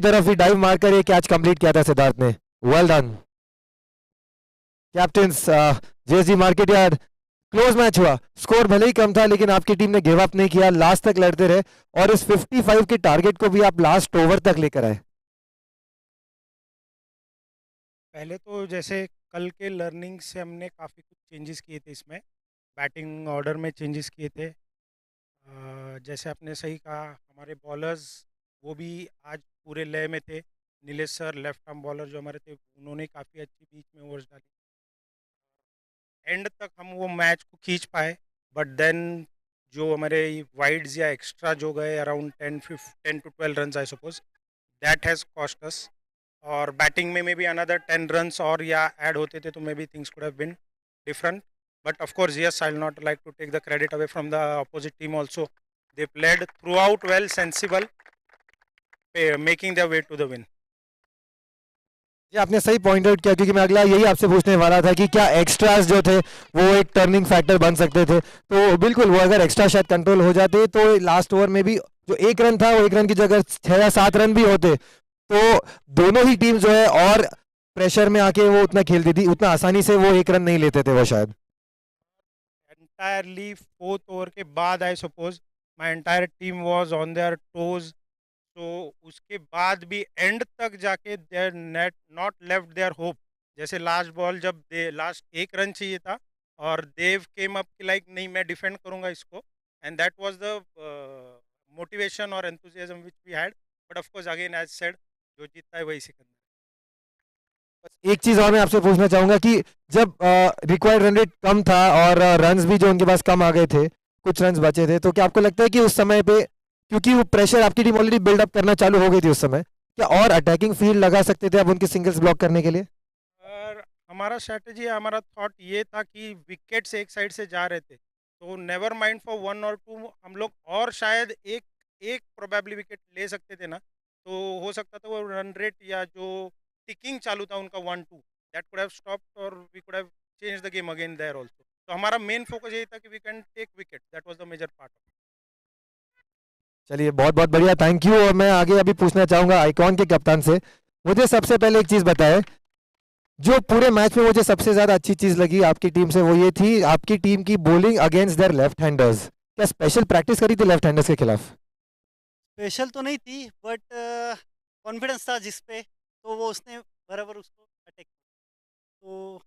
तरफ ही डाइव मारकर ये कैच कंप्लीट किया था सिद्धार्थ ने। Well done captains. JSG market yard close match हुआ, स्कोर भले ही कम था लेकिन आपकी टीम ने गिव अप नहीं किया, लास्ट तक लड़ते रहे और इस 55 के टारगेट को भी आप लास्ट ओवर तक लेकर आए। पहले तो जैसे कल के लर्निंग से हमने काफ़ी कुछ चेंजेस किए थे इसमें, बैटिंग ऑर्डर में चेंजेस किए थे। जैसे आपने सही कहा, हमारे बॉलर्स वो भी आज पूरे लय में थे। Nilesh sir left arm bowler जो हमारे थे, उन्होंने काफ़ी अच्छी बीच में ओवर्स डाली। एंड तक हम वो मैच को खींच पाए, बट देन जो हमारे वाइड्स या एक्स्ट्रा जो गए around 10 to 12 run I suppose, that has cost us. और बैटिंग में बी अनदर 10 रन्स और या ऐड होते थे तो maybe things could have been different. But of course, yes, I'll not like to take the credit away from the opposite team also. They played throughout well, sensible, making their way to the win. ये आपने सही point out किया क्योंकि मैं अगला यही आपसे पूछने वाला था कि क्या एक्स्ट्रास जो थे वो एक टर्निंग फैक्टर बन सकते थे। तो बिल्कुल वो अगर एक्स्ट्रा शायद कंट्रोल हो जाते तो लास्ट ओवर में भी जो एक रन था वो एक रन की जगह 6 या 7 रन भी होते तो दोनों ही टीम जो है और प्रेशर में आके वो उतना खेलती थी, उतना आसानी से वो एक रन नहीं लेते थे वो शायद। Entirely fourth over के बाद I suppose my entire team was on their toes. तो उसके बाद भी एंड तक जाके there net not left their hope. जैसे लास्ट बॉल जब दे लास्ट एक रन चाहिए था और देव केम अप कि लाइक नहीं मैं डिफेंड करूंगा इसको, and that was the motivation और enthusiasm which we had. But of course again as said, जो जीतता है वही सिकंदर। एक चीज और मैं आपसे पूछना चाहूंगा कि जब रिक्वायर्ड रन रेट कम था और रन्स भी जो उनके पास कम आ गए थे, कुछ रन्स बचे थे, तो क्या आपको लगता है कि उस समय पे क्योंकि वो प्रेशर आपकी टीम ऑलरेडी बिल्डअप करना चालू हो गई थी उस समय, क्या और अटैकिंग फील्ड लगा सकते थे आप उनके सिंगल्स ब्लॉक करने के लिए? और हमारा स्ट्रैटेजी, हमारा थॉट ये था कि विकेट्स एक साइड से जा रहे थे तो नेवर माइंड फॉर 1 और 2 हम लोग और शायद एक एक प्रोबेबली विकेट ले सकते थे ना, तो हो सकता था वो रन रेट या जो टिकिंग चालू था उनका 1-2, दैट कुड हैव स्टॉप्ड और we could have change the game again there also. तो हमारा मेन फोकस यही था कि we can take wicket, that was the major part of. चलिए बहुत बहुत बढ़िया, थैंक यू। और मैं आगे अभी पूछना चाहूंगा आइकॉन के कप्तान से। मुझे सबसे पहले एक चीज बताए, जो पूरे मैच में मुझे सबसे ज्यादा अच्छी चीज लगी आपकी टीम से वो ये थी आपकी टीम की bowling against their left handers. क्या स्पेशल प्रैक्टिस करी थी लेफ्ट हैंडर्स के खिलाफ? स्पेशल तो नहीं थी, बट कॉन्फिडेंस था जिस पे, तो वो उसने बराबर उसको अटैक किया। तो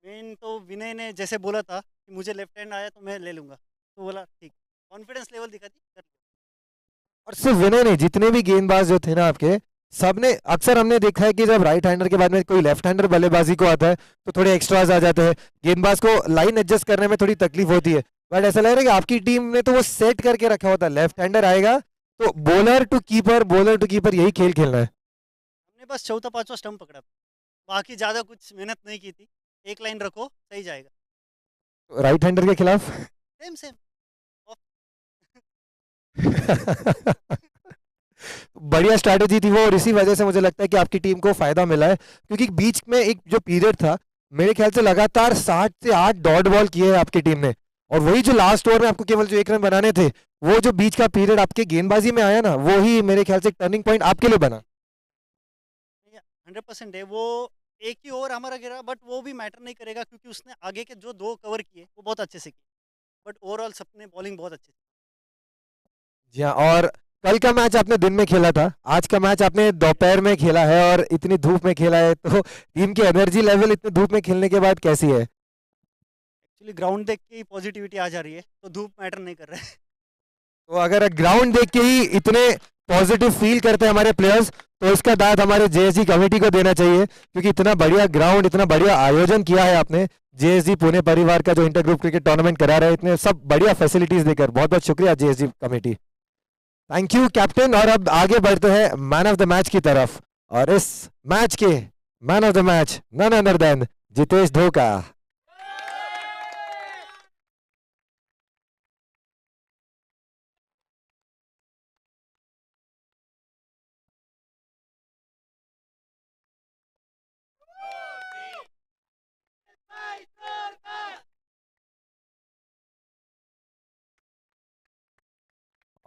मेन तो विनय ने जैसे बोला था कि मुझे लेफ्ट हैंड आया तो मैं ले लूँगा, तो बोला ठीक, कॉन्फिडेंस लेवल दिखा दी, कर लिया। और सिर्फ विनय नहीं, जितने भी गेंदबाज जो थे ना आपके, सबने अक्सर हमने देखा है कि जब राइट हैंडर के बाद में कोई लेफ्ट हैंडर बल्लेबाजी को आता है तो थोड़े एक्स्ट्राज आ जाते हैं, गेंदबाज को लाइन एडजस्ट करने में थोड़ी तकलीफ होती है। बट ऐसा लग रहा है कि आपकी टीम ने तो वो सेट करके रखा होता है, लेफ्ट हैंडर आएगा तो बॉलर टू कीपर यही खेल खेलना है। हमने बस चौथा पांचवा स्टंप पकड़ा था, बाकी ज़्यादा कुछ मेहनत नहीं की थी। एक लाइन रखो सही जाएगा। राइट हैंडर के खिलाफ सेम सेम। बढ़िया स्ट्रैटेजी थी वो, और इसी वजह से मुझे लगता है कि आपकी टीम को फायदा मिला है क्योंकि बीच में एक जो पीरियड था, मेरे ख्याल से लगातार 7 से 8 डॉट बॉल किए हैं आपकी टीम ने, और वही जो लास्ट ओवर में आपको केवल जो एक रन बनाने थे, वो जो बीच का पीरियड आपके गेंदबाजी में आया ना, वो ही मेरे ख्याल से एक टर्निंग पॉइंट आपके लिए बना। 100% है वो। एक ही ओवर हमारा गिरा, बट वो भी मैटर नहीं करेगा क्योंकि उसने आगे के जो 2 कवर किए वो बहुत अच्छे से किए। बट ओवरऑल सबने बॉलिंग बहुत अच्छी थी। जी हाँ, और कल का मैच आपने दिन में खेला था, आज का मैच आपने दोपहर में खेला है और इतनी धूप में खेला है, तो टीम की एनर्जी लेवल इतनी धूप में खेलने के बाद कैसी है? एक्चुअली ग्राउंड देख के ही पॉजिटिविटी आ जा रही है, तो धूप मैटर नहीं कर रहा है। तो अगर ग्राउंड देख के ही इतने पॉजिटिव फील करते हैं हमारे प्लेयर्स, तो इसका दाद हमारे जेएसजी कमेटी को देना चाहिए क्योंकि इतना बढ़िया ग्राउंड, इतना बढ़िया आयोजन किया है आपने। जेएसजी पुणे परिवार का जो इंटर ग्रुप क्रिकेट टूर्नामेंट करा रहे हैं इतने सब बढ़िया फैसिलिटीज देकर, बहुत बहुत शुक्रिया JSG committee. Thank you captain. और अब आगे बढ़ते हैं मैन ऑफ द मैच की तरफ, और इस मैच के man of the match none other than Jitesh Dhoka.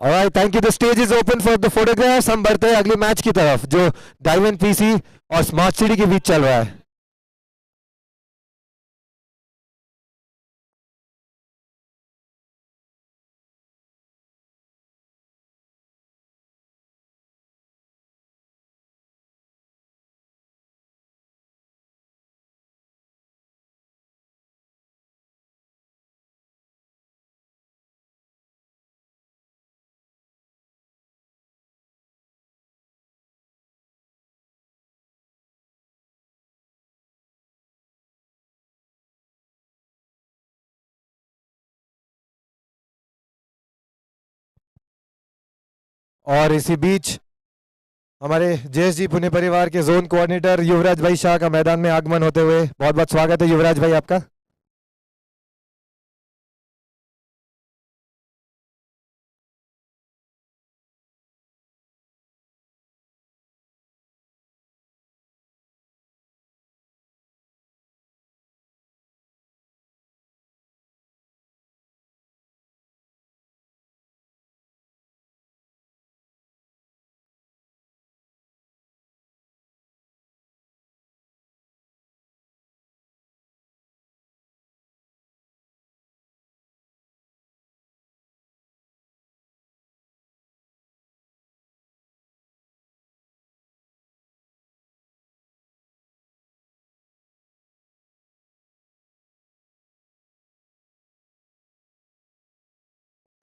Alright, thank you. The stage is open for the photographs. हम बढ़ते हैं अगली मैच की तरफ जो डायमंड पीसी और स्मार्ट सिटी के बीच चल रहा है। और इसी बीच हमारे जेएसजी पुणे परिवार के जोन कोऑर्डिनेटर युवराज भाई शाह का मैदान में आगमन होते हुए बहुत बहुत स्वागत है युवराज भाई आपका।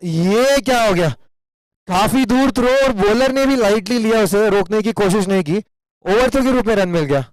ये क्या हो गया? काफी दूर थ्रो और बॉलर ने भी लाइटली लिया, उसे रोकने की कोशिश नहीं की। ओवर थ्रो के रूप में रन मिल गया।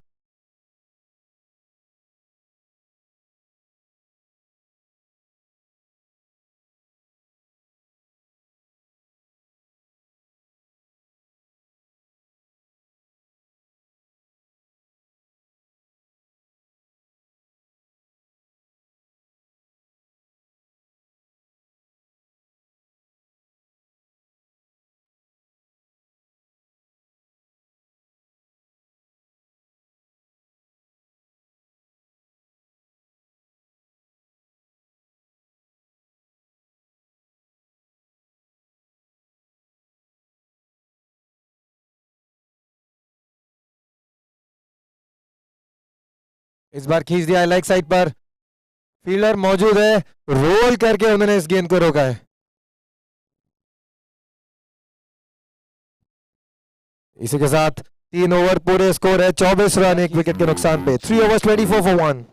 इस बार खींच दिया है लेग साइड पर, फील्डर मौजूद है, रोल करके उन्होंने इस गेंद को रोका है। इसी के साथ 3 ओवर पूरे, स्कोर है 24 रन 1 विकेट के नुकसान पे। 3 overs 24 for 1।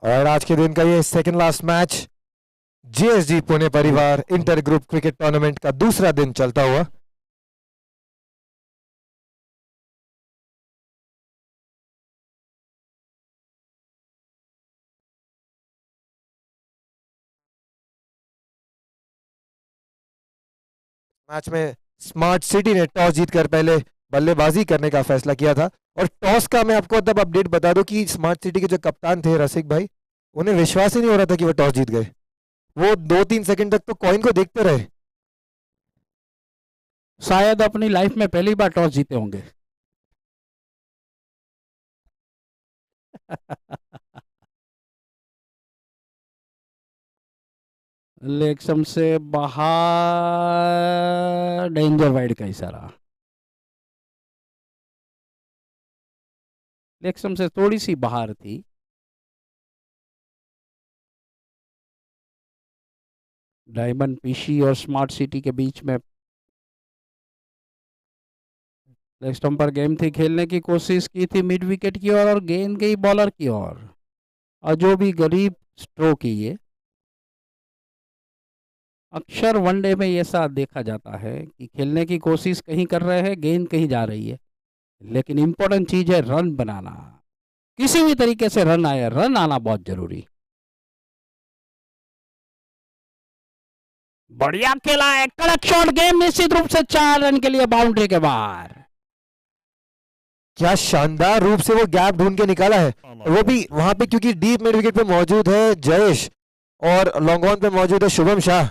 और आज के दिन का ये second last match JSG Pune परिवार इंटर ग्रुप क्रिकेट टूर्नामेंट का दूसरा दिन चलता हुआ। मैच में स्मार्ट सिटी ने टॉस जीतकर पहले बल्लेबाजी करने का फैसला किया था। और टॉस का मैं आपको तब अपडेट बता दूं कि स्मार्ट सिटी के जो कप्तान थे रसिक भाई, उन्हें विश्वास ही नहीं हो रहा था कि वो टॉस जीत गए। वो 2-3 सेकंड तक तो कॉइन को देखते रहे। शायद अपनी लाइफ में पहली बार टॉस जीते होंगे। लेग से बाहर, डेंजर वाइड का इशारा। लेग से थोड़ी सी बाहर थी। डायमंड पीसी और स्मार्ट सिटी के बीच में लेग स्टंप पर गेम थी, खेलने की कोशिश की थी मिड विकेट की ओर और गेंद गई बॉलर की ओर और जो भी गरीब स्ट्रोक ही ये अक्सर वनडे में ऐसा देखा जाता है कि खेलने की कोशिश कहीं कर रहे हैं, गेंद कहीं जा रही है, लेकिन इम्पोर्टेंट चीज है रन बनाना। किसी भी तरीके से रन आए, रन आना बहुत जरूरी। बढ़िया खेला है, कड़क शॉट, गेम निश्चित रूप से 4 रन के लिए बाउंड्री के बाहर। क्या शानदार रूप से वो गैप ढूंढ के निकाला है, और वो भी वहां पे, क्योंकि डीप मिड विकेट पे मौजूद है जयेश और लॉन्ग ऑन पे मौजूद है शुभम शाह।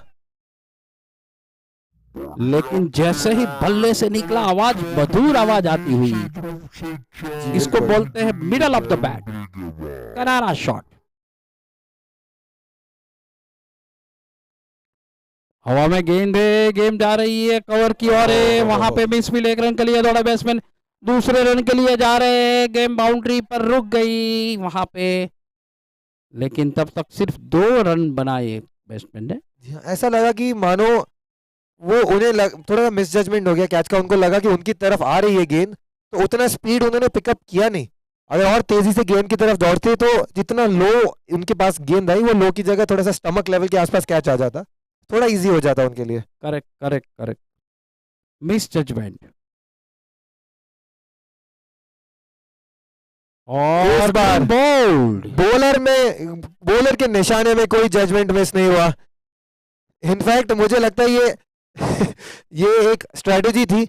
लेकिन जैसे ही बल्ले से निकला, आवाज, मधुर आवाज आती हुई, इसको बोलते हैं मिडल ऑफ द बैट, करारा शॉट। हवा में गेंद है, गेंद जा रही है कवर की ओर है, वहां पे मिस फील्ड, 1 रन के लिए दौड़ा बैट्समैन, दूसरे रन के लिए जा रहे हैं, गेम बाउंड्री पर रुक गई वहां पे, लेकिन तब तक सिर्फ 2 रन बनाए बैट्समैन ने। ऐसा लगा कि मानो वो उन्हें थोड़ा मिस जजमेंट हो गया कैच का, उनको लगा कि उनकी तरफ आ रही है गेंद, तो उतना स्पीड उन्होंने पिकअप किया नहीं। अगर और तेजी से गेंद की तरफ दौड़ते तो जितना लो उनके पास गेंद आई, वो लो की जगह थोड़ा सा स्टमक लेवल के आसपास कैच आ जाता, थोड़ा इजी हो जाता उनके लिए। Correct correct correct, misjudgement. और बार बोल्ड, बॉलर के निशाने में कोई जजमेंट मिस नहीं हुआ। इनफैक्ट मुझे लगता है ये ये एक स्ट्रेटेजी थी।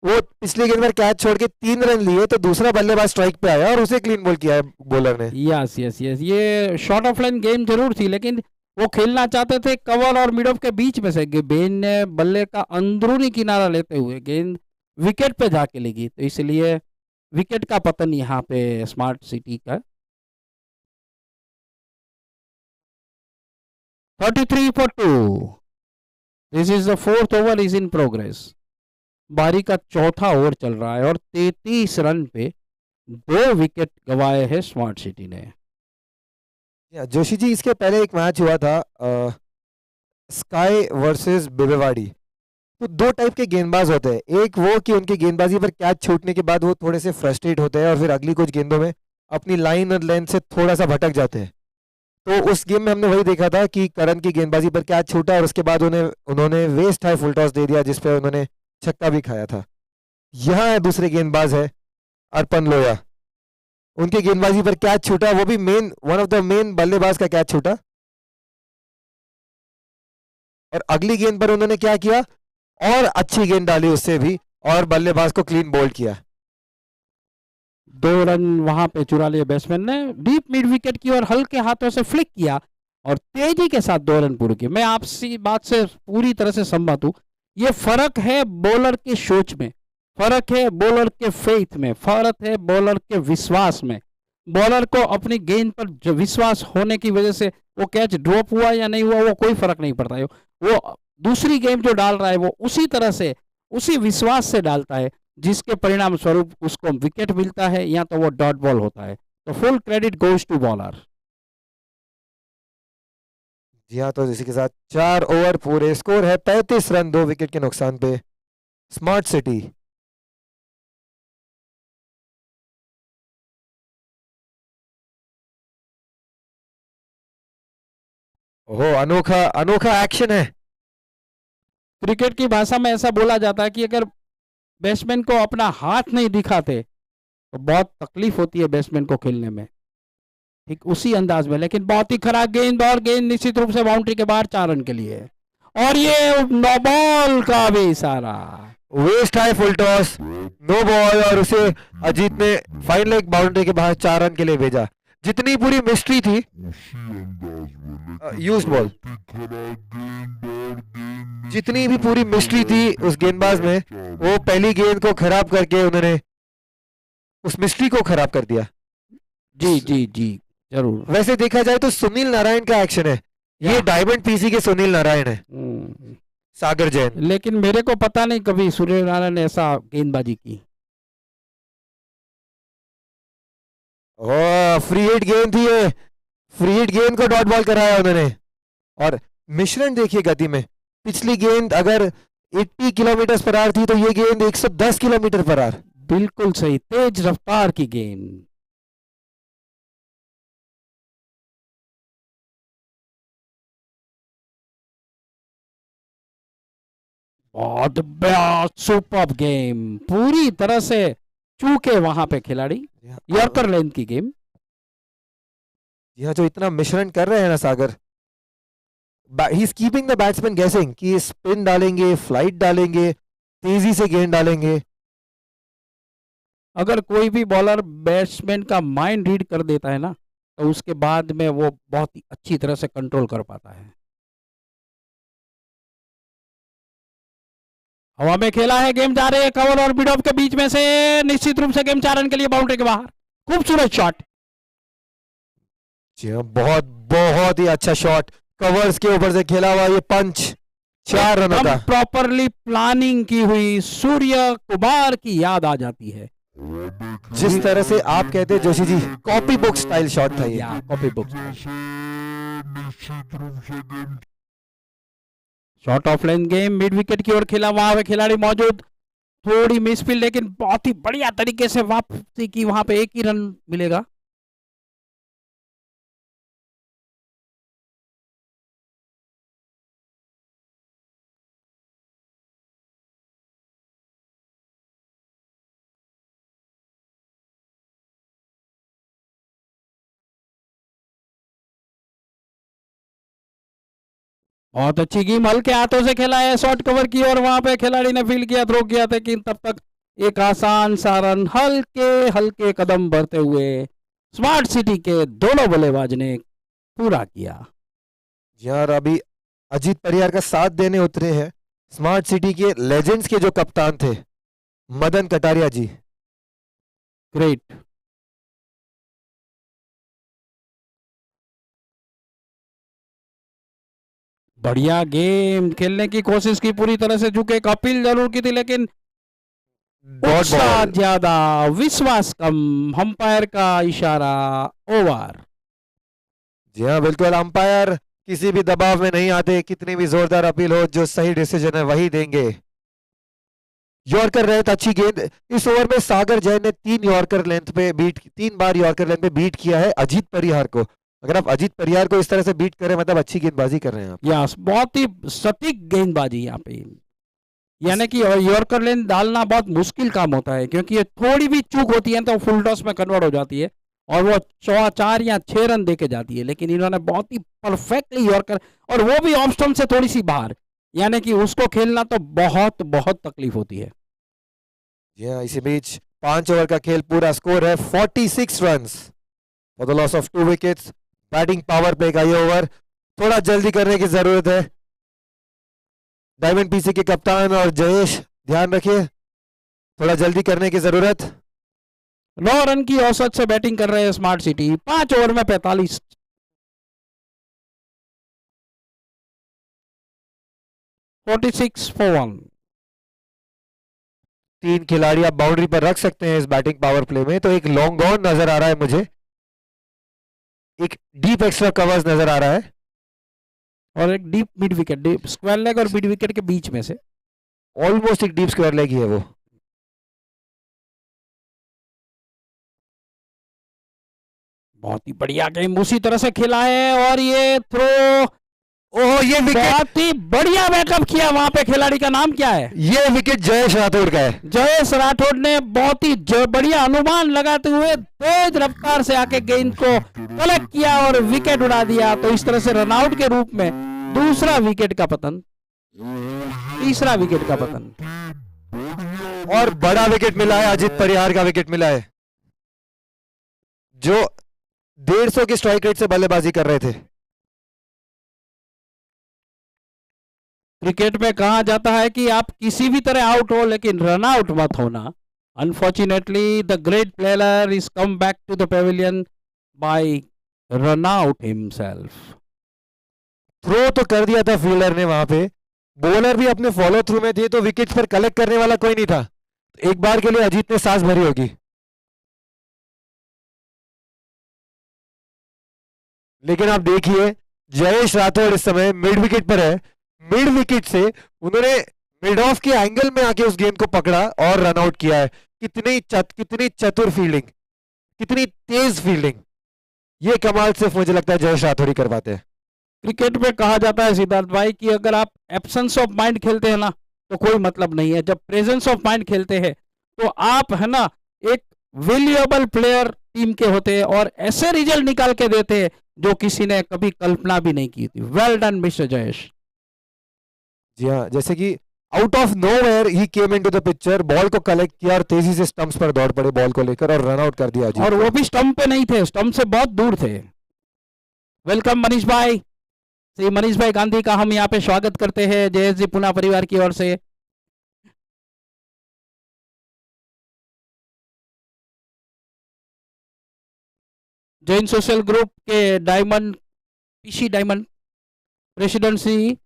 वो पिछली गेंद पर कैच छोड़ के 3 रन लिए, तो दूसरा बल्लेबाज स्ट्राइक पे आया और उसे क्लीन बोल किया है बॉलर ने। यस यस यस, ये शॉर्ट ऑफ लाइन गेम जरूर थी, लेकिन वो खेलना चाहते थे कवर और मिड ऑफ के बीच में से। बेन ने बल्ले का अंदरूनी किनारा लेते हुए गेंद विकेट पे जाके लगी, तो इसलिए विकेट का पतन यहाँ पे स्मार्ट सिटी का। 33 for 2। This is the 4th over is in progress. बारी का चौथा ओवर चल रहा है और 33 रन पे 2 विकेट गंवाए हैं स्मार्ट सिटी ने। जोशी जी, इसके पहले एक मैच हुआ था स्काई वर्सेस बिबेवाड़ी। तो 2 टाइप के गेंदबाज होते हैं, एक वो कि उनकी गेंदबाजी पर कैच छूटने के बाद वो थोड़े से फ्रस्ट्रेट होते हैं और फिर अगली कुछ गेंदों में अपनी लाइन और लेंथ से थोड़ा सा भटक जाते हैं। तो उस गेम में हमने वही देखा था कि करण की गेंदबाजी पर कैच छूटा और उसके बाद उन्होंने वेस्ट हाई फुल टॉस दे दिया, जिसपे उन्होंने छक्का भी खाया था। यहाँ दूसरे गेंदबाज है अर्पण लोया, उनकी गेंदबाजी पर कैच छूटा, वो भी वन ऑफ द मेन बल्लेबाज का कैच छूटा, और अगली गेंद पर उन्होंने क्या किया, और अच्छी गेंद डाली उससे भी, और बल्लेबाज को क्लीन बोल्ड किया। 2 रन वहां पे चुरा लिए बैट्समैन ने, डीप मिड विकेट की और हल्के हाथों से फ्लिक किया और तेजी के साथ 2 रन पूरे किए। मैं आपसी बात से पूरी तरह से सहमत हूं। ये फर्क है बॉलर के सोच में, फर्क है बॉलर के फेथ में, फर्क है बॉलर के विश्वास में। बॉलर को अपनी गेंद पर जो विश्वास होने की वजह से वो कैच ड्रॉप हुआ या नहीं हुआ, वो कोई फर्क नहीं पड़ता है। वो दूसरी गेम जो डाल रहा है वो उसी तरह से, उसी विश्वास से डालता है, जिसके परिणाम स्वरूप उसको विकेट मिलता है या तो वो डॉट बॉल होता है। तो full credit goes to bowler. जी हाँ, तो इसी के साथ 4 ओवर पूरे, स्कोर है 35 रन 2 विकेट के नुकसान पे स्मार्ट सिटी। ओहो, अनोखा अनोखा एक्शन है। क्रिकेट की भाषा में ऐसा बोला जाता है कि अगर बैट्समैन को अपना हाथ नहीं दिखाते तो बहुत तकलीफ होती है बैट्समैन को खेलने में, ठीक उसी अंदाज में। लेकिन बहुत ही खराब गेंद, और गेंद निश्चित रूप से बाउंड्री के बाहर 4 रन के लिए, और ये नो बॉल का भी इशारा, waist high full toss, no ball, और उसे अजीत ने फाइन लेग बाउंड्री के बाहर 4 रन के लिए भेजा। जितनी पूरी मिस्ट्री थी, यूज बॉल, जितनी भी पूरी मिस्ट्री थी उस गेंदबाज में, वो पहली गेंद को खराब करके उन्होंने उस मिस्ट्री को खराब कर दिया। जी जी जी जरूर। वैसे देखा जाए तो सुनील नारायण का एक्शन है ये, डायमंड पीसी के सुनील नारायण है, सागर जैन। लेकिन मेरे को पता नहीं कभी सूर्य नारायण ने ऐसा गेंदबाजी की। फ्री हिट गेंद थी ये, फ्री हिट गेंद को डॉट बॉल कराया उन्होंने। और मिश्रण देखिए गति में, पिछली गेंद अगर 80 किलोमीटर पर आवर थी तो ये गेंद 110 किलोमीटर पर आवर। बिल्कुल सही, तेज रफ्तार की गेंद। बहुत बड़ा सुपर गेम, पूरी तरह से चूके वहां पे खिलाड़ी, यॉर्कर लेंथ की गेम। यहाँ जो इतना मिश्रण कर रहे हैं ना Sagar, he is keeping the batsman guessing कि स्पिन डालेंगे, फ्लाइट डालेंगे, तेजी से गेंद डालेंगे। अगर कोई भी बॉलर बैट्समैन का माइंड रीड कर देता है ना, तो उसके बाद में वो बहुत ही अच्छी तरह से कंट्रोल कर पाता है। हवा में खेला है, गेम जा रहे हैं कवर और मिड ऑफ के बीच में से, निश्चित रूप से गेम 4 रन के लिए बाउंड्री के बाहर। खूबसूरत शॉट, जी हाँ, बहुत बहुत ही अच्छा शॉट, कवर्स के ऊपर से खेला हुआ ये पंच, 4 रनों का। प्रॉपरली प्लानिंग की हुई सूर्य कुमार की याद आ जाती है। जिस तरह से आप कहते हैं Joshi ji, copy book style shot था ये। या copy book. Shot of length game, mid wicket की ओर खेला, वहां पे खिलाड़ी मौजूद, थोड़ी मिसफील्ड लेकिन बहुत ही बढ़िया तरीके से वापसी की, वहां पे एक ही रन मिलेगा। बहुत अच्छी गेम, हल्के हाथों से खेला है, शॉर्ट कवर की और वहां पे खिलाड़ी ने फील्ड किया, थ्रो किया, लेकिन तब तक एक आसान सा रन हल्के हल्के कदम बढ़ते हुए स्मार्ट सिटी के दोनों बल्लेबाज ने पूरा किया। यार अभी अजीत परिहार का साथ देने उतरे हैं स्मार्ट सिटी के लेजेंड्स के जो कप्तान थे, मदन कटारिया जी। ग्रेट। बढ़िया गेम खेलने की कोशिश की, पूरी तरह से झुके, एक अपील जरूर की थी, लेकिन डॉट उत्साह बॉल। ज्यादा, विश्वास कम, अंपायर का इशारा, ओवर। जी हाँ बिल्कुल, अंपायर किसी भी दबाव में नहीं आते, कितनी भी जोरदार अपील हो, जो सही डिसीजन है वही देंगे। यॉर्कर लेंथ अच्छी गेंद, इस ओवर में सागर जैन ने 3 बार यॉर्कर लेंथ पे बीट किया है अजीत परिहार को। अगर आप अजीत परिहार को इस तरह से बीट करें, मतलब अच्छी गेंदबाजी कर रहे हैं आप। यस, बहुत ही सटीक गेंदबाजी यहाँ पे, यानी कि यॉर्कर लेंथ डालना बहुत मुश्किल काम होता है, क्योंकि ये थोड़ी भी चूक होती है तो फुल टॉस में कन्वर्ट हो जाती है और वो 4 या 6 रन देके जाती है, लेकिन इन्होंने बहुत ही परफेक्टली यॉर्कर, और वो भी ऑफ स्टंप से थोड़ी सी बाहर, यानी कि उसको खेलना तो बहुत बहुत तकलीफ होती है। जी हाँ, इसी बीच 5 ओवर का खेल पूरा, स्कोर है 46 runs for the loss of 2 wickets. Batting power play का ये ओवर थोड़ा जल्दी करने की जरूरत है। डायमंड पीसी के कप्तान और जयेश ध्यान रखिए, थोड़ा जल्दी करने की जरूरत। 9 रन की औसत से बैटिंग कर रहे हैं स्मार्ट सिटी, 5 ओवर में 45। 46 for 1। 3 खिलाड़ी आप बाउंड्री पर रख सकते हैं इस बैटिंग पावर प्ले में। तो एक लॉन्ग ऑन नजर आ रहा है मुझे, एक डीप एक्स्ट्रा कवर्स नजर आ रहा है, और एक deep mid wicket, deep square leg और मिड विकेट के बीच में से ऑलमोस्ट एक डीप स्क्वायर लेग ही है वो। बहुत ही बढ़िया गेम उसी तरह से खेला है, और ये थ्रो, ओह ये विकेट, बहुत ही बढ़िया बैकअप किया। वहां पे खिलाड़ी का नाम क्या है? ये विकेट जयेश राठौड़ का है। जयेश राठौड़ ने बहुत ही बढ़िया अनुमान लगाते हुए तेज रफ्तार से आके गेंद को कलेक्ट किया और विकेट उड़ा दिया। तो इस तरह से रनआउट के रूप में दूसरा विकेट का पतन, तीसरा विकेट का पतन, और बड़ा विकेट मिला है, अजीत परिहार का विकेट मिला है, जो 150 की स्ट्राइक रेट से बल्लेबाजी कर रहे थे। क्रिकेट में कहा जाता है कि आप किसी भी तरह आउट हो, लेकिन रन आउट मत होना। Unfortunately the great player is come back to the pavilion by run out himself. Throw तो कर दिया था फील्डर ने वहां पे, बॉलर भी अपने फॉलो थ्रू में थे, तो विकेट पर कलेक्ट करने वाला कोई नहीं था। एक बार के लिए अजीत ने सांस भरी होगी, लेकिन आप देखिए जयेश राठौड़ इस समय मिड विकेट पर है। मिड विकेट से उन्होंने मिड ऑफ के एंगल में आके उस गेंद को पकड़ा और रन आउट किया है। कितनी चतुर फील्डिंग, कितनी तेज फील्डिंग, ये कमाल सिर्फ मुझे लगता है जयेश राठौड़ ही कर पाते हैं। क्रिकेट में कहा जाता है सिद्धार्थ भाई कि अगर आप एब्सेंस ऑफ माइंड खेलते हैं ना, तो कोई मतलब नहीं है। जब प्रेजेंस ऑफ माइंड खेलते हैं तो आप है ना एक वैल्यूएबल प्लेयर टीम के होते हैं और ऐसे रिजल्ट निकाल के देते हैं जो किसी ने कभी कल्पना भी नहीं की थी। Well done mister Jayesh. जी हाँ, जैसे कि out of nowhere he came into the picture, ball को कलेक्ट किया और तेजी से स्टंप्स पर दौड़ पड़े बॉल को लेकर और रन आउट कर दिया अजीत और को। वो भी स्टंप पे नहीं थे, स्टंप से बहुत दूर थे। वेलकम मनीष भाई। श्री मनीष भाई गांधी का हम यहाँ पे स्वागत करते हैं जयेश जी पुना परिवार की ओर से। जैन सोशल ग्रुप के diamond PC diamond president Shri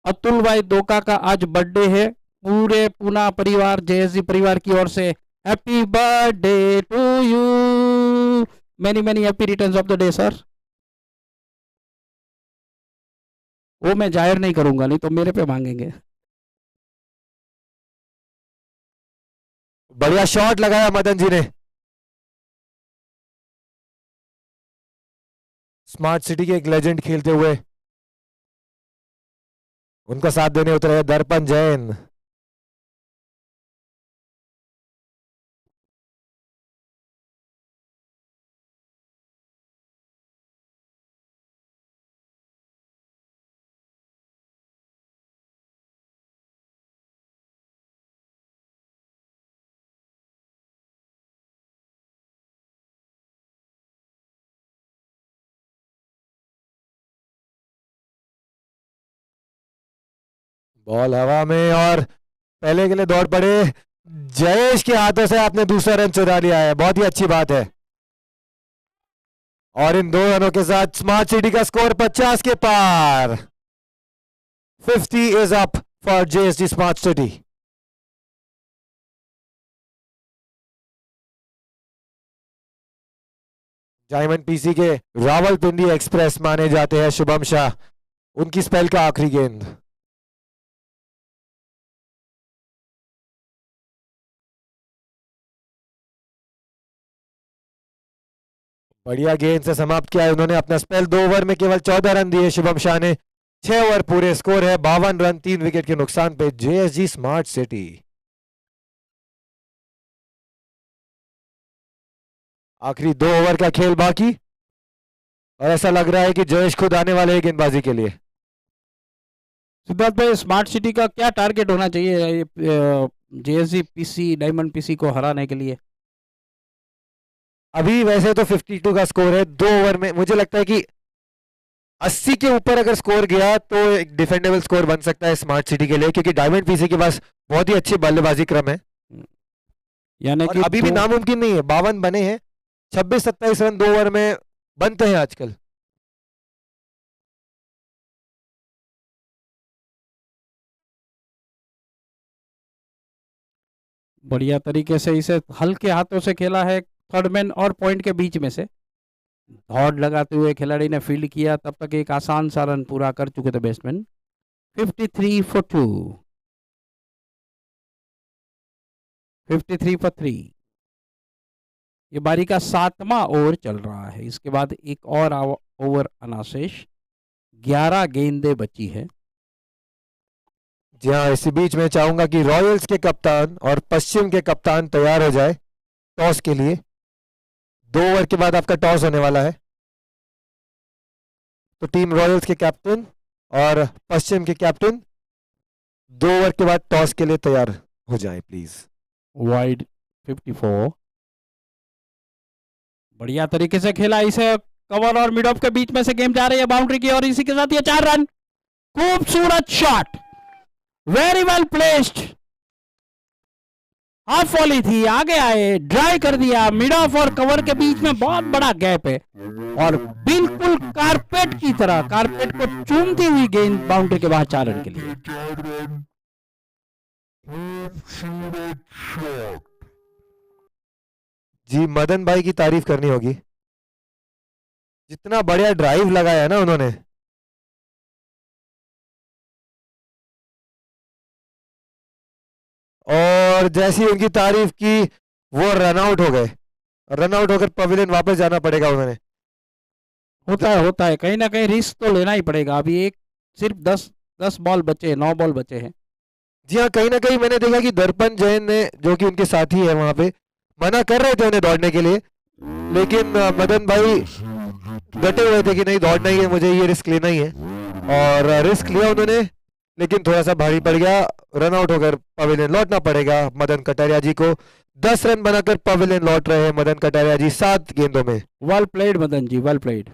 Atul भाई दोका का आज बर्थडे है। पूरे पूना परिवार जयेश जी परिवार की ओर से happy birthday to you, many many happy returns of the day sir. वो मैं जाहिर नहीं करूंगा, नहीं तो मेरे पे मांगेंगे। बढ़िया शॉट लगाया मदन जी ने। स्मार्ट सिटी के एक लेजेंड खेलते हुए उनका साथ देने उतरे दर्पण जैन। बॉल हवा में और पहले के लिए दौड़ पड़े। जयेश के हाथों से आपने दूसरा रन चुरा लिया है, बहुत ही अच्छी बात है। और इन 2 रनों के साथ स्मार्ट सिटी का स्कोर 50 के पार। 50 is up for JSD smart city. Diamond PC के रावलपिंडी एक्सप्रेस माने जाते हैं शुभम शाह, उनकी स्पेल का आखिरी गेंद। बढ़िया गेंद से समाप्त किया है उन्होंने अपना स्पेल। 2 ओवर में केवल 14 रन दिए शुभम शाह ने। 6 ओवर पूरे, स्कोर है 52 रन 3 विकेट के नुकसान पे जेएसजी स्मार्ट सिटी। आखिरी 2 ओवर का खेल बाकी और ऐसा लग रहा है कि जयेश खुद आने वाले हैं गेंदबाजी के लिए। सिद्धार्थ भाई स्मार्ट सिटी का क्या टारगेट होना चाहिए जेएसजी पीसी डायमंड पीसी को हराने के लिए? अभी वैसे तो 52 का स्कोर है। 2 ओवर में मुझे लगता है कि 80 के ऊपर अगर स्कोर गया तो एक डिफेंडेबल स्कोर बन सकता है स्मार्ट सिटी के लिए, क्योंकि डायमंड पीसी के पास बहुत ही अच्छी बल्लेबाजी क्रम है। यानी और कि अभी भी नामुमकिन नहीं है, 52 बने हैं। 26-27 रन 2 ओवर में बनते हैं आजकल। बढ़िया तरीके से इसे हल्के हाथों से खेला है थर्ड मैन और पॉइंट के बीच में से। दौड़ लगाते हुए खिलाड़ी ने फील्ड किया, तब तक एक आसान सा रन पूरा कर चुके थे बैट्समैन। 53 for 2, 53 for 3। ये बारी का 7वां ओवर चल रहा है। इसके बाद एक और ओवर अनाशेष। 11 गेंदें बची है। जी हाँ, इसी बीच में चाहूंगा कि रॉयल्स के कप्तान और पश्चिम के कप्तान तैयार हो जाए टॉस के लिए। 2 ओवर के बाद आपका टॉस होने वाला है, तो टीम रॉयल्स के कैप्टन और पश्चिम के कैप्टन 2 ओवर के बाद टॉस के लिए तैयार हो जाए प्लीज। वाइड 54। बढ़िया तरीके से खेला इसे, कवर और मिड ऑफ के बीच में से गेम जा रही है बाउंड्री की और इसी के साथ ये 4 रन। खूबसूरत shot, very well placed. Half volley थी, आगे आए, ड्राई कर दिया। मिड ऑफ और कवर के बीच में बहुत बड़ा गैप है और बिल्कुल कारपेट की तरह, कारपेट को चूमती हुई गेंद बाउंड्री के बाहर 4 रन के लिए। जी मदन भाई की तारीफ करनी होगी, जितना बढ़िया ड्राइव लगाया है ना उन्होंने। और जैसी उनकी तारीफ की वो रन आउट हो गए। रन आउट होकर पवेलियन वापस जाना पड़ेगा उन्होंने। होता है कहीं ना कहीं रिस्क तो लेना ही पड़ेगा। अभी एक सिर्फ 10 बॉल बचे हैं, 9 बॉल बचे हैं। जी हाँ, कहीं ना कहीं मैंने देखा कि दर्पण जैन ने, जो कि उनके साथी है वहां पे, मना कर रहे थे उन्हें दौड़ने के लिए, लेकिन मदन भाई डटे हुए थे कि नहीं दौड़ना ही है, मुझे ये रिस्क लेना ही है, और रिस्क लिया उन्होंने, लेकिन थोड़ा सा भारी पड़ गया। रन आउट होकर पवेलियन लौटना पड़ेगा मदन कटारिया जी को। 10 रन बनाकर पवेलियन लौट रहे हैं मदन कटारिया जी 7 गेंदों में। Well played Madan ji, well played.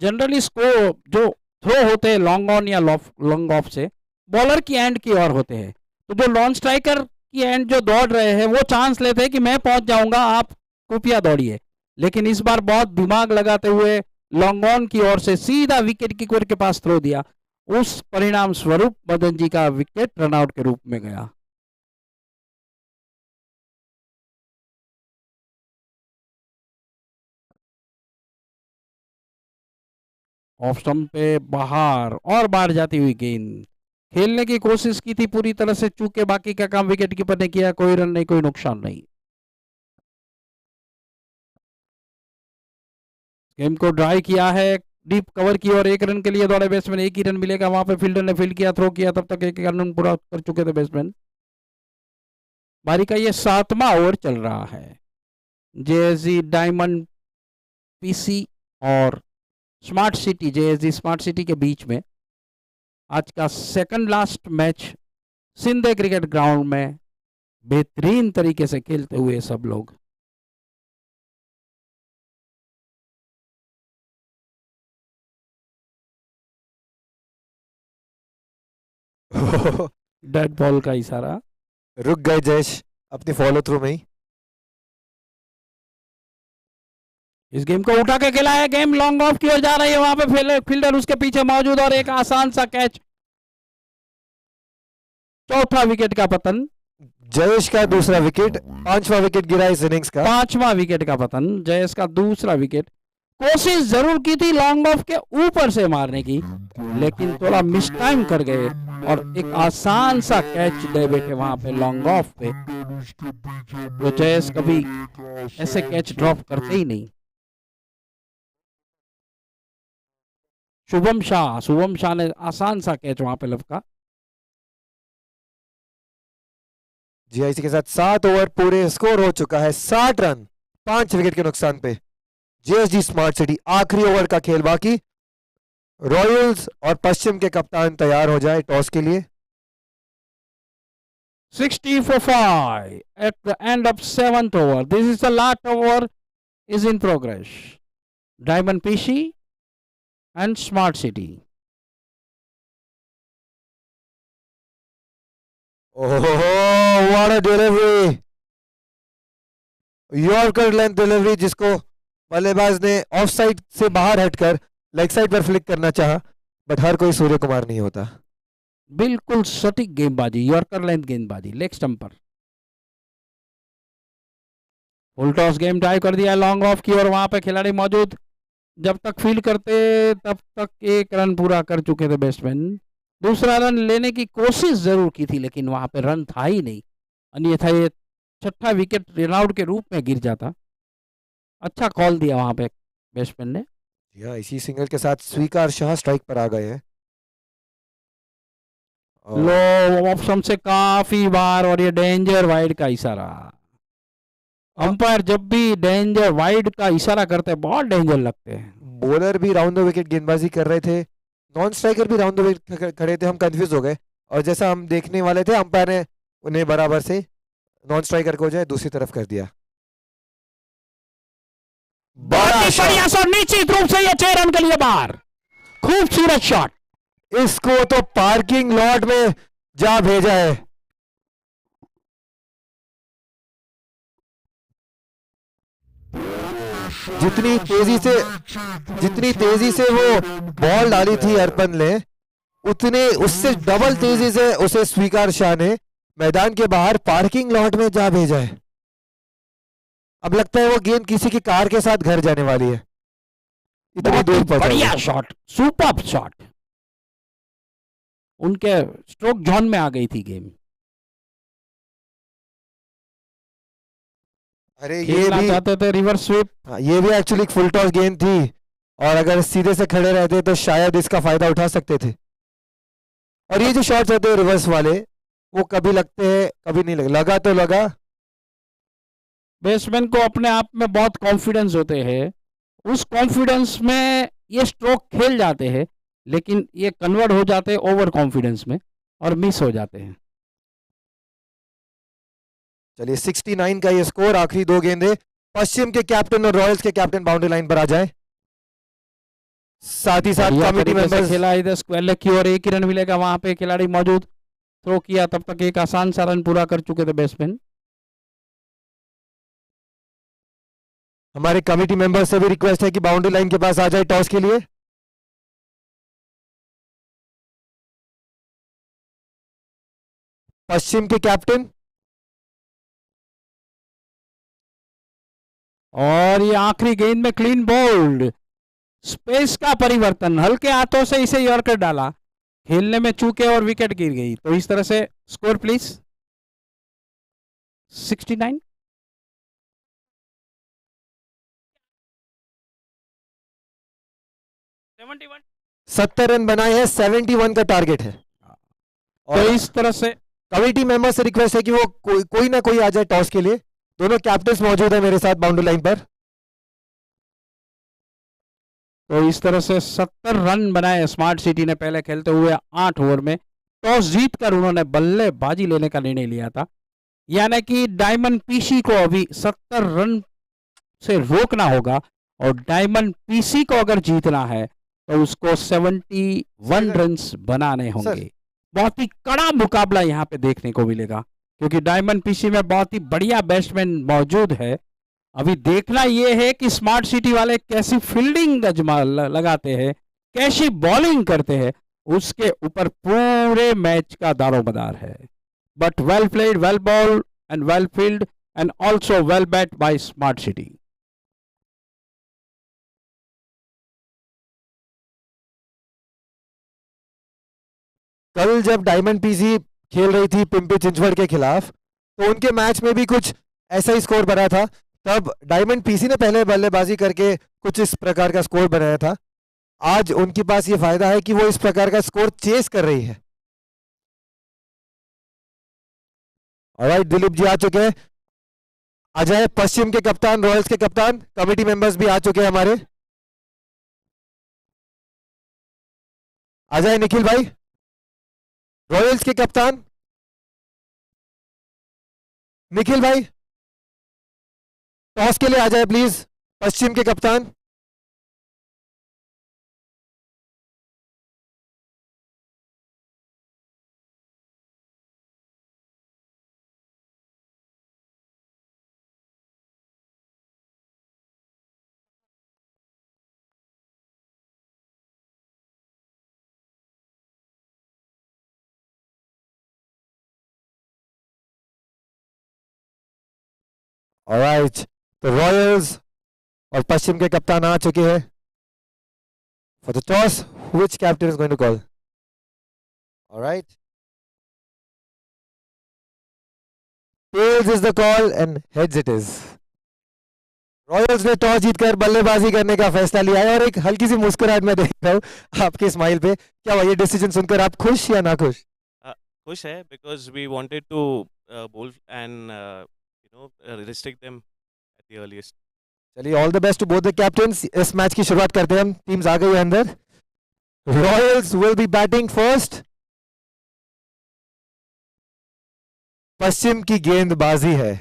Generally score जो थ्रो होते हैं लॉन्ग ऑन या लॉन्ग ऑफ से, बॉलर की एंड की ओर होते हैं, तो जो नॉन स्ट्राइकर की एंड जो दौड़ रहे हैं वो चांस लेते हैं कि मैं पहुंच जाऊंगा, आप कृपया दौड़िए। लेकिन इस बार बहुत दिमाग लगाते हुए लॉन्ग ऑन की ओर से सीधा विकेट कीपर के पास थ्रो दिया, उस परिणाम स्वरूप मदन जी का विकेट रनआउट के रूप में गया। ऑफ स्टंप पे बाहर और बाहर जाती हुई गेंद, खेलने की कोशिश की थी पूरी तरह से, चूके बाकी का काम विकेट कीपर ने किया, कोई रन नहीं, कोई नुकसान नहीं। गेम को ड्राई किया है डीप कवर की और 1 रन के लिए दौड़े बैट्समैन, 1 ही रन मिलेगा, वहां पे फील्डर ने फील्ड किया, थ्रो किया, तब तक 1 रन पूरा कर चुके थे बैट्समैन। बारी का ये 7वां ओवर चल रहा है। जेएसजी डायमंड पीसी और smart City, JSG Smart city के बीच में आज का second last match Sindhe cricket ground में बेहतरीन तरीके से खेलते हुए सब लोग। डेड बॉल का इशारा। रुक गए जयेश अपनी फॉलो थ्रू में ही। इस गेम को उठा के खेला है, गेम लॉन्ग ऑफ की ओर जा रही है, वहां पे फील्डर उसके पीछे मौजूद और एक आसान सा कैच, चौथा विकेट का पतन। जयेश का दूसरा विकेट, 5वां विकेट गिरा इस इनिंग्स का। 5वां विकेट का पतन, जयेश का दूसरा विकेट। कोशिश जरूर की थी लॉन्ग ऑफ के ऊपर से मारने की, लेकिन थोड़ा मिस टाइम कर गए और एक आसान सा कैच दे बैठे वहां पे लॉन्ग ऑफ पे। तो जयेश कभी ऐसे कैच ड्रॉप करते ही नहीं। शुभम शाह ने आसान सा कैच वहां पे लपका। जी हाँ, इसी के साथ 7 ओवर पूरे, स्कोर हो चुका है 60 रन 5 विकेट के नुकसान पे। जेएसजी स्मार्ट सिटी, आखिरी ओवर का खेल बाकी। रॉयल्स और पश्चिम के कप्तान तैयार हो जाए टॉस के लिए। 60 for 5 at the end of 7th over. This is the last over is in progress. Diamond PC and Smart City. ओहो, what a delivery, yorker length delivery, जिसको बल्लेबाज ने ऑफ साइड से बाहर हटकर लेग साइड पर फ्लिक करना चाहा, बट हर कोई सूर्य कुमार नहीं होता। बिल्कुल सटीक गेंदबाजी, यॉर्कर लेंथ गेंदबाजी लेग स्टंप पर। फुल टॉस गेम टाई कर दिया लॉन्ग ऑफ की और वहां पे खिलाड़ी मौजूद, जब तक फील्ड करते तब तक 1 रन पूरा कर चुके थे बैट्समैन। दूसरा रन लेने की कोशिश जरूर की थी, लेकिन वहां पे रन था ही नहीं, अन्यथा ये 6ठा विकेट रन आउट के रूप में गिर जाता। अच्छा कॉल दिया वहां पे बैट्समैन ने। या इसी सिंगल के साथ स्वीकार शाह स्ट्राइक पर आ गए हैं। लो ऑप्शन से काफी बार और ये डेंजर वाइड का इशारा। अंपायर जब भी डेंजर वाइड का इशारा करते हैं बहुत डेंजर लगते हैं। बॉलर भी राउंड द विकेट गेंदबाजी कर रहे थे, नॉन स्ट्राइकर भी राउंड द विकेट खड़े थे, हम कंफ्यूज हो गए, और जैसा हम देखने वाले थे अंपायर ने उन्हें बराबर से नॉन स्ट्राइकर को जो है दूसरी तरफ कर दिया। बढ़िया शॉट, निश्चित रूप से ये 6 रन के लिए बाहर, खूबसूरत शॉट। इसको तो पार्किंग लॉट में जा भेजा है। जितनी तेजी से वो बॉल डाली थी अर्पण ने, उतने उससे डबल तेजी से उसे स्वीकार शाह ने मैदान के बाहर पार्किंग लॉट में जा भेजा है। अब लगता है वो गेंद किसी की कार के साथ घर जाने वाली है, इतनी दूर पर। बढ़िया शॉट, सुपर्ब शॉट, उनके स्ट्रोक जोन में आ गई थी गेम। अरे ये भी चाहते थे रिवर्स स्वीप, ये भी एक्चुअली फुल टॉस गेंद थी, और अगर सीधे से खड़े रहते तो शायद इसका फायदा उठा सकते थे। और ये जो शॉट्स होते हैं रिवर्स वाले, वो कभी लगते हैं कभी नहीं लगा तो लगा। बैट्समैन को अपने आप में बहुत कॉन्फिडेंस होते हैं, उस कॉन्फिडेंस में ये स्ट्रोक खेल जाते हैं, लेकिन ये कन्वर्ट हो जाते हैं ओवर कॉन्फिडेंस में और मिस हो जाते हैं। चलिए 69 का ये स्कोर, आखिरी 2 गेंदे। पश्चिम के कैप्टन और रॉयल्स के कैप्टन बाउंड्री लाइन पर आ जाए, साथ ही साथ बढ़िया कमिटी तरीके से मेंबर्स। खेला, इधर स्क्वायर लेग की ओर 1 ही रन मिलेगा, वहां पे खिलाड़ी मौजूद, थ्रो किया तब तक एक आसान सा रन पूरा कर चुके थे बैट्समैन। हमारे कमिटी मेंबर्स से भी रिक्वेस्ट है कि बाउंड्री लाइन के पास आ जाए टॉस के लिए। पश्चिम के कैप्टन, और ये आखिरी गेंद में क्लीन बोल्ड, स्पेस का परिवर्तन, हल्के हाथों से इसे यॉर्कर डाला, खेलने में चूके और विकेट गिर गई। तो इस तरह से स्कोर प्लीज 69। 70 रन बनाए हैं, 71 का टारगेट है। तो और इस तरह से कमिटी मेंबर से रिक्वेस्ट है कि वो कोई ना कोई आ जाए टॉस के लिए। दोनों कैप्टन्स मौजूद है मेरे साथ बाउंड्री लाइन पर। तो इस तरह से 70 रन बनाए स्मार्ट सिटी ने पहले खेलते हुए 8 ओवर में। टॉस जीतकर उन्होंने बल्लेबाजी लेने का निर्णय लिया था, यानी कि डायमंड पीसी को अभी 70 रन से रोकना होगा, और डायमंड पीसी को अगर जीतना है तो उसको 71 रन बनाने होंगे। बहुत ही कड़ा मुकाबला यहाँ पे देखने को मिलेगा, क्योंकि डायमंड पीसी में बहुत ही बढ़िया बैट्समैन मौजूद है। अभी देखना यह है कि स्मार्ट सिटी वाले कैसी फील्डिंग लगाते हैं, कैसी बॉलिंग करते हैं, उसके ऊपर पूरे मैच का दारोमदार है। But well played, well ball and well field and also well bat by Smart City. कल जब डायमंड पीसी खेल रही थी पिंपी चिंचवड़ के खिलाफ, तो उनके मैच में भी कुछ ऐसा ही स्कोर बना था। तब डायमंड पीसी ने पहले बल्लेबाजी करके कुछ इस प्रकार का स्कोर बनाया था। आज उनके पास ये फायदा है कि वो इस प्रकार का स्कोर चेस कर रही है। ऑलराइट, दिलीप जी आ चुके हैं। आ जाए पश्चिम के कप्तान, रॉयल्स के कप्तान, कमेटी मेंबर्स भी आ चुके हैं हमारे। आ जाए निखिल भाई, रॉयल्स के कप्तान निखिल भाई, टॉस के लिए आ जाए प्लीज, पश्चिम के कप्तान। ऑलराइट, तो रॉयल्स और पश्चिम के कप्तान आ चुके हैं for the toss. Which captain is going to call? Alright, tails is the call and heads it is. Royals ने टॉस जीतकर बल्लेबाजी करने का फैसला लिया है, और एक हल्की सी मुस्कुराहट मैं देख रहा हूं आपके स्माइल पे। क्या हुआ, ये डिसीजन सुनकर आप खुश या ना खुश? खुश है because we wanted to bowl and restrict them at the earliest. चलिए, all the best to both the captains. इस मैच की शुरुआत करते हैं हम, टीम्स आ गई है अंदर। Royals will be batting first. पश्चिम की गेंदबाजी है।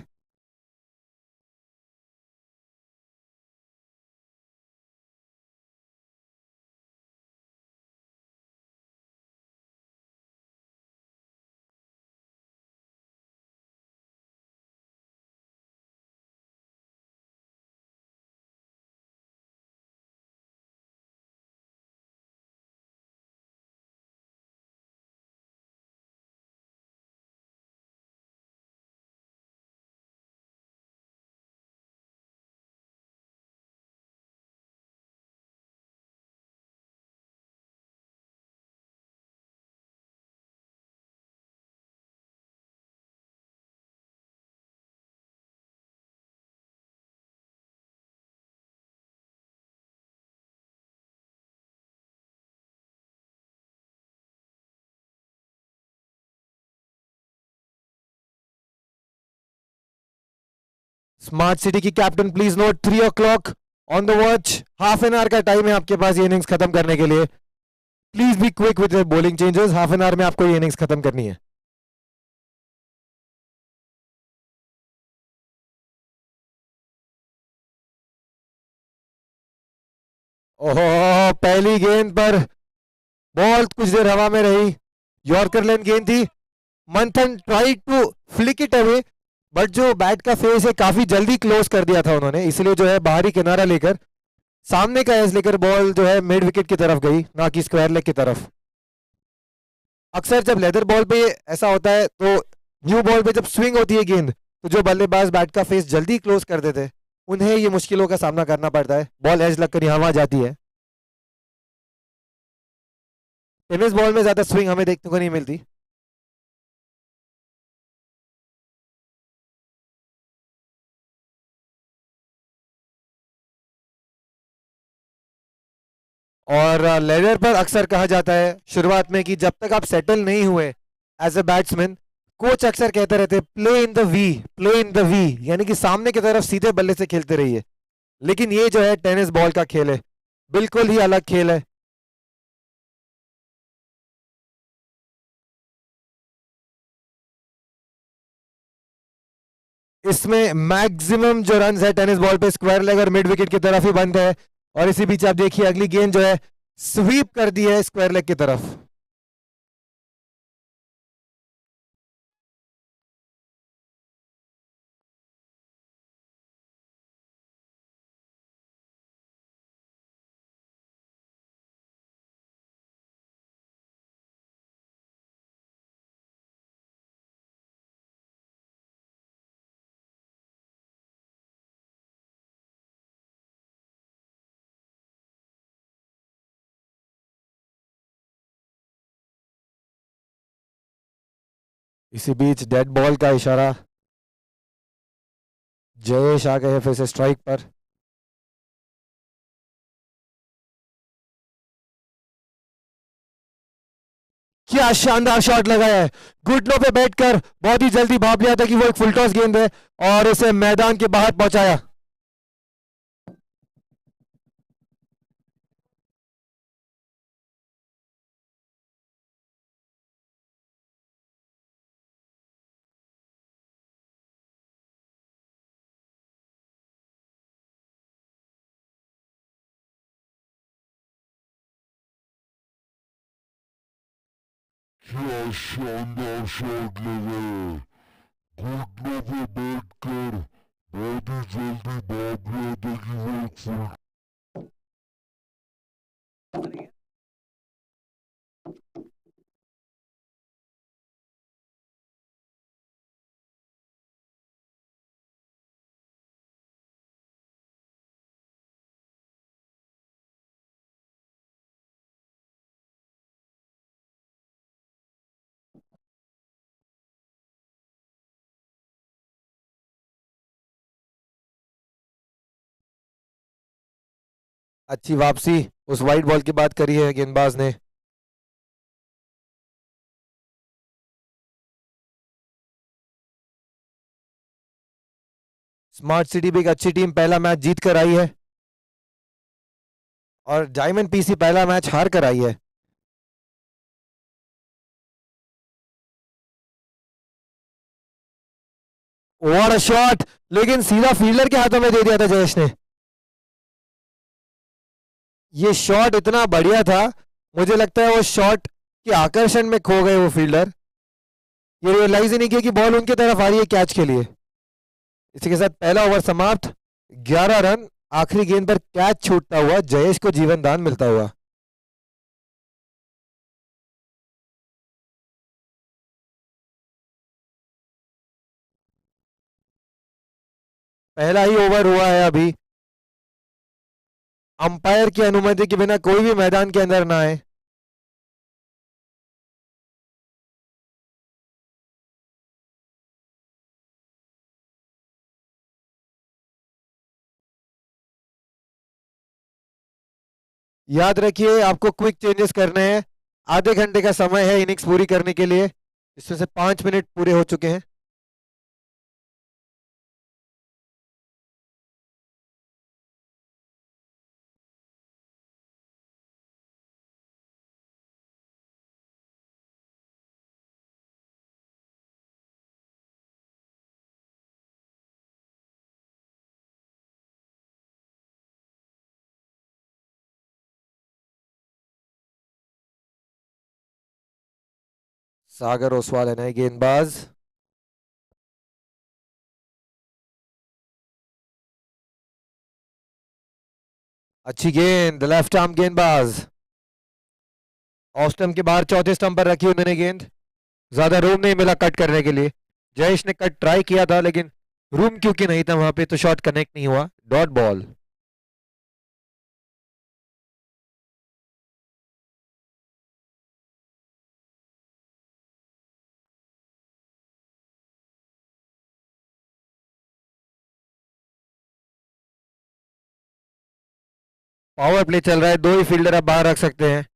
स्मार्ट सिटी की captain please note 3 o'clock on the watch, half an hour का टाइम है आपके पास ये इनिंग्स खत्म करने के लिए। Please be quick with bowling changes, half an hour में आपको ये इनिंग्स खत्म करनी है। ओहो, पहली गेंद पर बॉल कुछ देर हवा में रही, यॉर्कर लेन गेंद थी। Manthan try to flick it away, but जो बैट का फेस है काफी जल्दी क्लोज कर दिया था उन्होंने, इसलिए जो है बाहरी किनारा लेकर सामने का एज लेकर बॉल जो है मिड विकेट की तरफ गई, ना कि स्क्वायर लेग की तरफ। अक्सर जब लेदर बॉल पे ऐसा होता है तो न्यू बॉल पे जब स्विंग होती है गेंद, तो जो बल्लेबाज बैट का फेस जल्दी क्लोज कर देते हैं उन्हें ये मुश्किलों का सामना करना पड़ता है, बॉल एज लगकर यहाँ वहां जाती है। टेनिस बॉल में ज्यादा स्विंग हमें देखने को नहीं मिलती। और लेदर पर अक्सर कहा जाता है शुरुआत में कि जब तक आप सेटल नहीं हुए एज ए बैट्समैन, कोच अक्सर कहते रहते play in the V, play in the V, यानी कि सामने की तरफ सीधे बल्ले से खेलते रहिए। लेकिन ये जो है टेनिस बॉल का खेल है, बिल्कुल ही अलग खेल है। इसमें मैक्सिमम जो रन है टेनिस बॉल पे स्क्वायर लेग और मिड विकेट की तरफ ही बनते हैं, और इसी बीच आप देखिए अगली गेंद जो है स्वीप कर दी है स्क्वायर लेग की तरफ। इसी बीच डेड बॉल का इशारा, जयेश आ गए फिर से स्ट्राइक पर। क्या शानदार शॉट लगाया है, घुटनों पे बैठकर बहुत ही जल्दी भाप लिया था कि वो एक फुल टॉस गेंद है और उसे मैदान के बाहर पहुंचाया। क्या शानदार शॉट लगाया, घुटनों पे बैठकर बहुत ही जल्दी भाप लिया था कि वो एक फुल। अच्छी वापसी उस वाइट बॉल की बात करी है गेंदबाज ने। स्मार्ट सिटी भी एक अच्छी टीम पहला मैच जीत कर आई है और डायमंड पीसी पहला मैच हार कर आई है। व्हाट अ शॉट, लेकिन सीधा फील्डर के हाथों में दे दिया था जयेश ने। ये शॉट इतना बढ़िया था, मुझे लगता है वो शॉट के आकर्षण में खो गए वो फील्डर, ये रियलाइज ही नहीं किया कि बॉल उनकी तरफ आ रही है कैच के लिए। इसी के साथ पहला ओवर समाप्त, 11 रन, आखिरी गेंद पर कैच छूटता हुआ जयेश को जीवन दान मिलता हुआ। पहला ही ओवर हुआ है अभी, अंपायर की अनुमति के बिना कोई भी मैदान के अंदर ना आए। याद रखिए आपको क्विक चेंजेस करने हैं, आधे घंटे का समय है इनिंग्स पूरी करने के लिए, इसमें से 5 मिनट पूरे हो चुके हैं। सागर ओसवाल है नए गेंदबाज। अच्छी गेंद, लेफ्ट आर्म गेंदबाज। ऑफ स्टंप के बाहर चौथे स्टंप पर रखी उन्होंने गेंद। ज्यादा रूम नहीं मिला कट करने के लिए। जयेश ने कट ट्राई किया था लेकिन रूम क्योंकि नहीं था वहां पे तो शॉट कनेक्ट नहीं हुआ। Dot ball. पावर प्ले चल रहा है, दो ही फील्डर अब बाहर रख सकते हैं।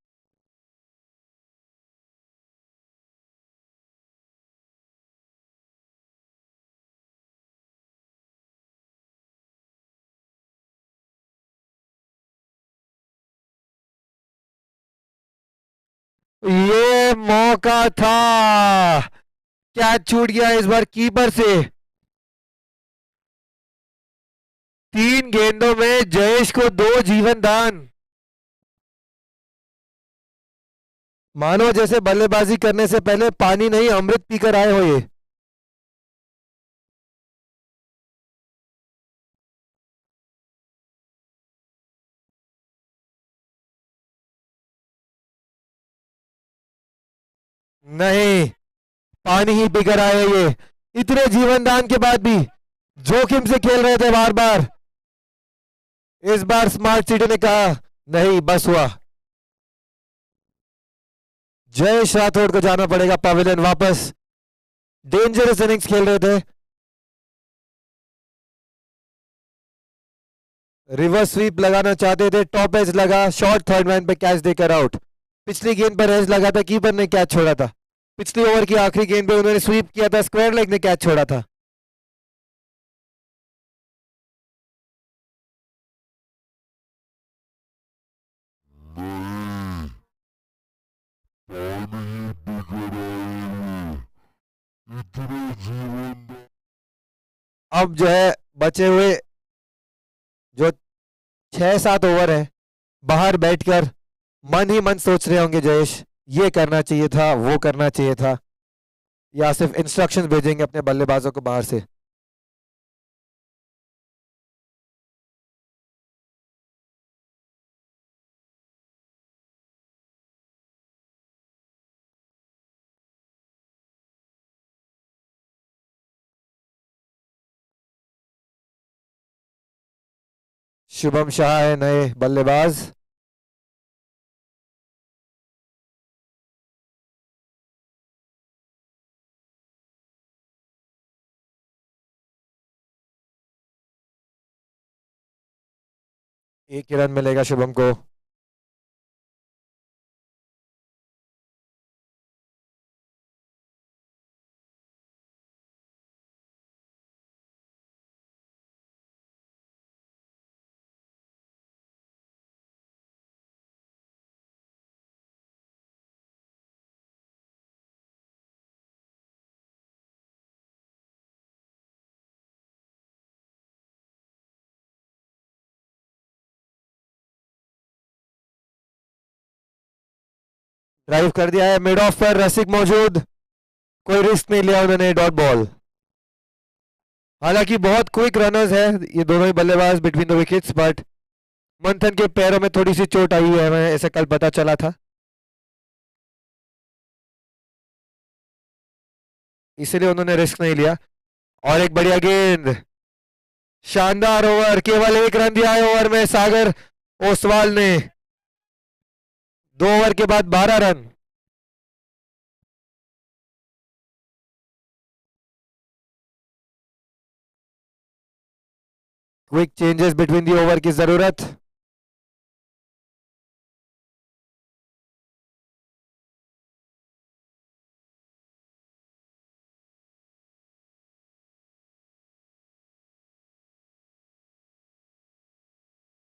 ये मौका था, कैच छूट गया इस बार कीपर से। 3 गेंदों में जयेश को 2 जीवन दान। मानो जैसे बल्लेबाजी करने से पहले पानी नहीं अमृत पीकर आए हो ये। नहीं, पानी ही पीकर आए ये। इतने जीवन दान के बाद भी जोखिम से खेल रहे थे बार बार। इस बार स्मार्ट सिटी ने कहा नहीं बस हुआ। जयेश राठौड़ को जाना पड़ेगा पवेलियन वापस। डेंजरस इनिंग्स खेल रहे थे। रिवर्स स्वीप लगाना चाहते थे, टॉप एज लगा, शॉर्ट थर्ड मैन पे कैच देकर आउट। पिछली गेंद पर एज लगा था, कीपर ने कैच छोड़ा था। पिछली ओवर की आखिरी गेंद पे उन्होंने स्वीप किया था, स्क्वायर लेग ने कैच छोड़ा था। नहीं, पानी ही पीकर आए हुए। इतने जीवन अब जो है बचे हुए जो 6-7 ओवर है, बाहर बैठकर मन ही मन सोच रहे होंगे जयेश, ये करना चाहिए था, वो करना चाहिए था, या सिर्फ इंस्ट्रक्शंस भेजेंगे अपने बल्लेबाजों को बाहर से। शुभम शाह है नए बल्लेबाज। एक ही रन मिलेगा शुभम को। ड्राइव कर दिया है, मिड ऑफ पर रसिक मौजूद, कोई रिस्क नहीं लिया उन्होंने, डॉट बॉल। हालांकि बहुत क्विक रनर्स है ये दोनों ही बल्लेबाज बिटवीन द विकेट्स, बट मंथन के पैरों में थोड़ी सी चोट आई है, हमें ऐसे कल पता चला था, इसलिए उन्होंने रिस्क नहीं लिया। और एक बढ़िया गेंद, शानदार ओवर, केवल 1 रन दिया है ओवर में सागर ओसवाल ने। 2 ओवर के बाद 12 run. Quick changes between the over की जरूरत।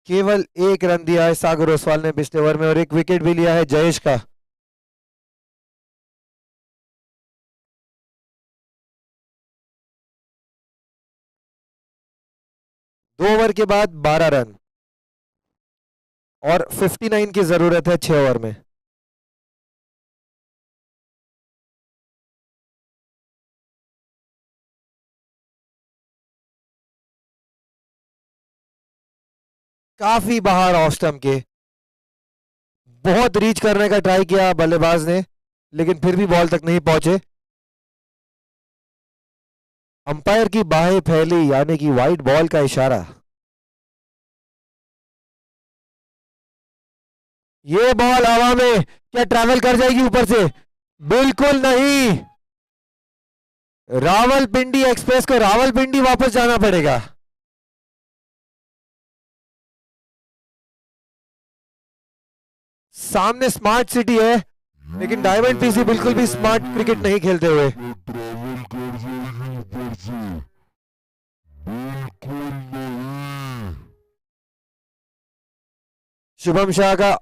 केवल 1 रन दिया है सागर ओसवाल ने पिछले ओवर में, और 1 विकेट भी लिया है जयेश का। दो ओवर के बाद 12 रन और 59 की जरूरत है 6 ओवर में। काफी बाहर ऑफ स्टंप के, बहुत रीच करने का ट्राई किया बल्लेबाज ने, लेकिन फिर भी बॉल तक नहीं पहुंचे। अंपायर की बाहें फैली, यानी कि वाइट बॉल का इशारा। ये बॉल हवा में क्या ट्रैवल कर जाएगी ऊपर से? बिल्कुल नहीं। रावलपिंडी एक्सप्रेस को रावलपिंडी वापस जाना पड़ेगा। सामने स्मार्ट सिटी है, लेकिन डायमंड पीसी बिल्कुल भी स्मार्ट क्रिकेट नहीं खेलते हुए। ट्रैवल कर जाएगी ऊपर से, बिल्कुल नहीं। शुभम शाह का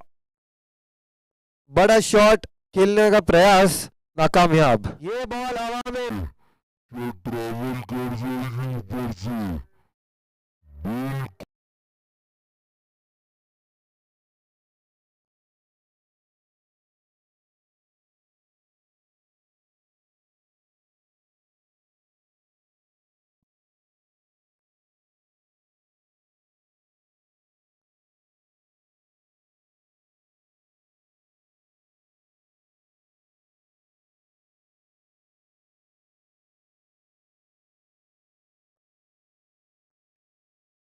बड़ा शॉट खेलने का प्रयास नाकामयाब। ये बॉल हवा में ये ट्रैवल कर जाएगी ऊपर से, बिल्कुल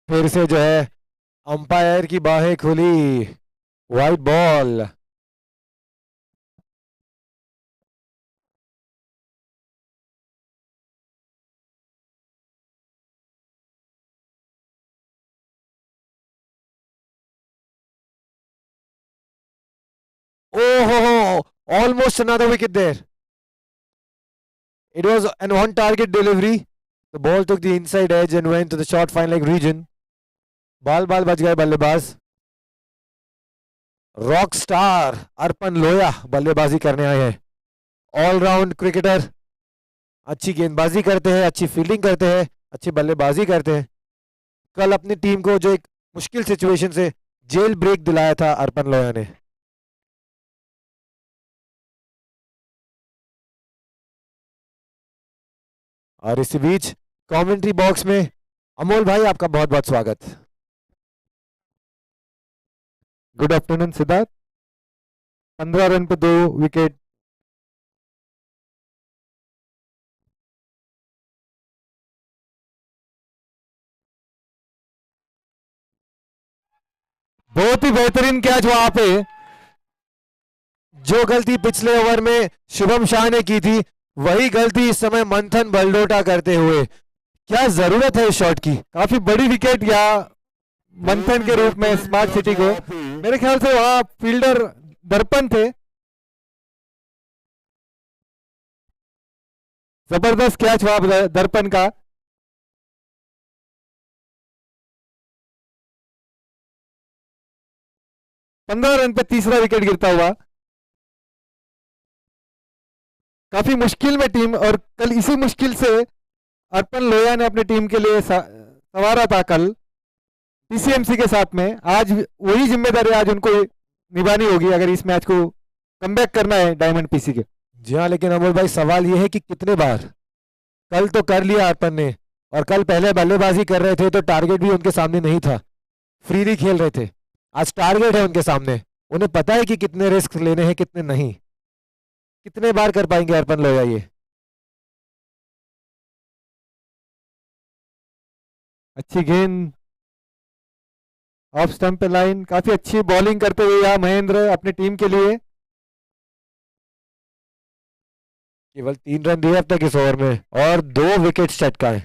फिर से जो है अंपायर की बाहें खुली, white ball. Oh, almost another wicket there. It was an on-target delivery. The ball took the inside edge and went to the short fine leg region. बाल बाल बच गए बल्लेबाज। रॉक स्टार अर्पण लोया बल्लेबाजी करने आए हैं। ऑलराउंड क्रिकेटर, अच्छी गेंदबाजी करते हैं, अच्छी फील्डिंग करते हैं, अच्छी बल्लेबाजी करते हैं। कल अपनी टीम को जो एक मुश्किल सिचुएशन से जेल ब्रेक दिलाया था अर्पण लोया ने। और इसी बीच कमेंट्री बॉक्स में अमोल भाई, आपका बहुत बहुत स्वागत। Good afternoon Siddharth. 15 रन पे 2 विकेट। बहुत ही बेहतरीन कैच वहां पे। जो गलती पिछले ओवर में शुभम शाह ने की थी, वही गलती इस समय मंथन बलडोटा करते हुए। क्या जरूरत है इस शॉट की? काफी बड़ी विकेट या मंथन के रूप में स्मार्ट सिटी को। मेरे ख्याल से वहां फील्डर दर्पण थे। जबरदस्त कैच वहां दर्पण का। पंद्रह रन पे तीसरा विकेट गिरता हुआ। काफी मुश्किल में टीम, और कल इसी मुश्किल से अर्पण लोया ने अपनी टीम के लिए संवारा था कल पीसीएमसी के साथ में। आज वही जिम्मेदारी आज उनको निभानी होगी अगर इस मैच को कमबैक करना है डायमंड पीसी के। जी हाँ, लेकिन अमोल भाई सवाल यह है कि कितने बार? कल तो कर लिया अर्पण ने, और कल पहले बल्लेबाजी कर रहे थे तो टारगेट भी उनके सामने नहीं था, फ्रीली खेल रहे थे। आज टारगेट है उनके सामने, उन्हें पता है कि कितने रिस्क लेने हैं कितने नहीं। कितने बार कर पाएंगे अर्पण लोया ये? अच्छी गेंद ऑफ स्टंप पे लाइन। काफी अच्छी बॉलिंग करते हुए यहाँ महेंद्र अपनी टीम के लिए। केवल 3 रन दिए अब तक इस ओवर में, और 2 विकेट चटकाए।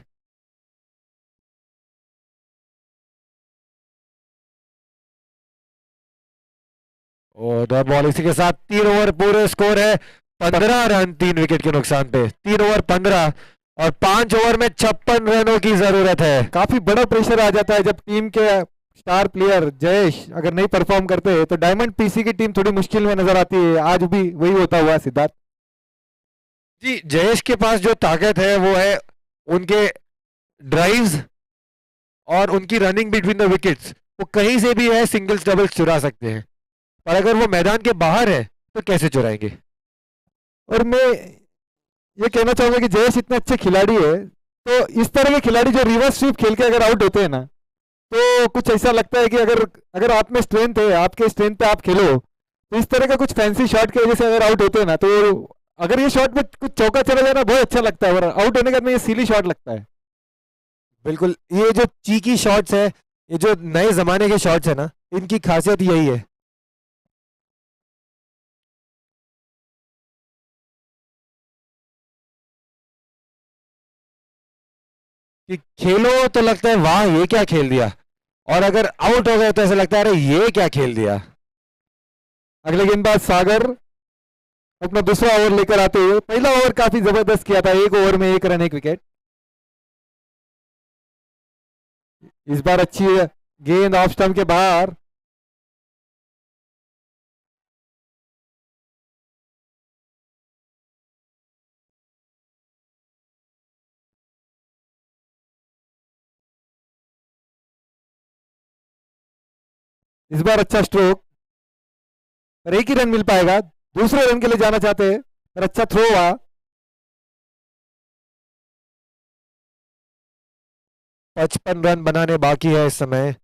और द बॉल इसी के साथ 3 ओवर पूरे, स्कोर है 15 रन 3 विकेट के नुकसान पे। 3 ओवर 15 और 5 ओवर में 56 रनों की जरूरत है। काफी बड़ा प्रेशर आ जाता है जब टीम के स्टार प्लेयर जयेश अगर नहीं परफॉर्म करते तो डायमंड पीसी की टीम थोड़ी मुश्किल में नजर आती है। आज भी वही होता हुआ सिद्धार्थ जी। जयेश के पास जो ताकत है वो है उनके ड्राइव्स और उनकी रनिंग बिटवीन द विकेट्स। वो कहीं से भी है सिंगल्स डबल्स चुरा सकते हैं, पर अगर वो मैदान के बाहर है तो कैसे चुराएंगे? और मैं ये कहना चाहूंगा कि जयेश इतने अच्छे खिलाड़ी है, तो इस तरह के खिलाड़ी जो रिवर्स स्वीप खेल के अगर आउट होते हैं ना, तो कुछ ऐसा लगता है कि अगर अगर आप में स्ट्रेंथ है, आपके स्ट्रेंथ पे आप खेलो, तो इस तरह का कुछ फैंसी शॉट की वजह से अगर आउट होते हैं ना, तो अगर ये शॉट में कुछ चौका चला जाए ना, बहुत अच्छा लगता है, और आउट होने के बाद में ये सीली शॉट लगता है। बिल्कुल, ये जो चीकी शॉट्स है, ये जो नए जमाने के शॉट्स है ना, इनकी खासियत यही है। कि खेलो तो लगता है वाह ये क्या खेल दिया, और अगर आउट हो गए तो ऐसा लगता है अरे ये क्या खेल दिया। अगले गेंदबाज सागर अपना दूसरा ओवर लेकर आते हुए, पहला ओवर काफी जबरदस्त किया था, 1 ओवर में 1 रन 1 विकेट। इस बार अच्छी गेंद ऑफ स्टंप के बाहर। इस बार अच्छा स्ट्रोक, पर 1 ही रन मिल पाएगा। दूसरे रन के लिए जाना चाहते हैं, पर अच्छा थ्रो हुआ। 55 रन बनाने बाकी है इस समय।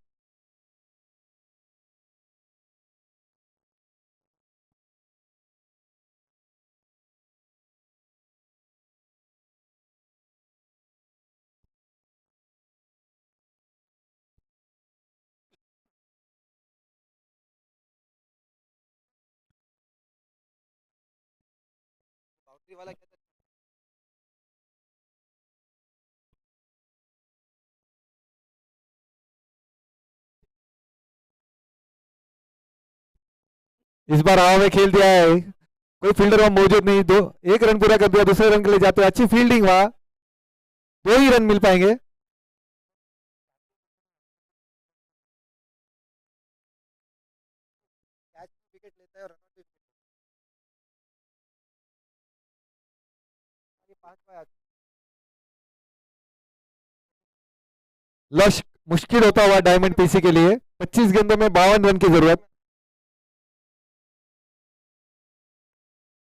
इस बार हवा में खेल दिया है, कोई फील्डर वहां मौजूद नहीं। 1 रन पूरा कर दिया, दूसरे रन के लिए जाते हैं। अच्छी फील्डिंग हुआ, 2 ही रन मिल पाएंगे। विकेट लेता है और लक्ष्य मुश्किल होता हुआ डायमंड पीसी के लिए, 25 गेंदों में 52 रन की जरूरत।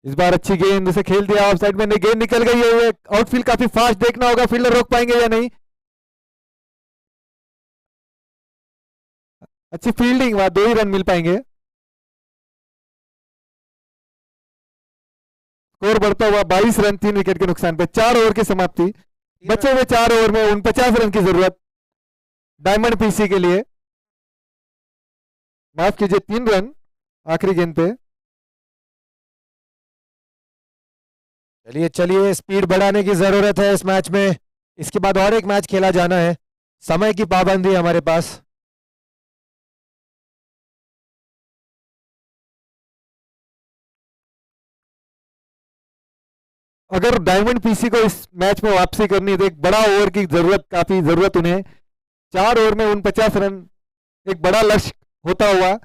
इस बार अच्छी गेंद से खेल दिया, ऑफ साइड में गेंद निकल गई है। आउटफील्ड काफी फास्ट, देखना होगा फील्डर रोक पाएंगे या नहीं। अच्छी फील्डिंग हुआ, 2 ही रन मिल पाएंगे। स्कोर बढ़ता हुआ 22 रन 3 विकेट के नुकसान पे। 4 ओवर की समाप्ति, बचे हुए 4 ओवर में 49 रन की जरूरत डायमंड पीसी के लिए। माफ कीजिए, 3 रन आखिरी गेंद पे। चलिए चलिए, स्पीड बढ़ाने की जरूरत है इस मैच में। इसके बाद और एक मैच खेला जाना है, समय की पाबंदी है हमारे पास। अगर डायमंड पीसी को इस मैच में वापसी करनी है, तो एक बड़ा ओवर की जरूरत, काफी जरूरत उन्हें। 4 ओवर में 49 रन एक बड़ा लक्ष्य होता हुआ।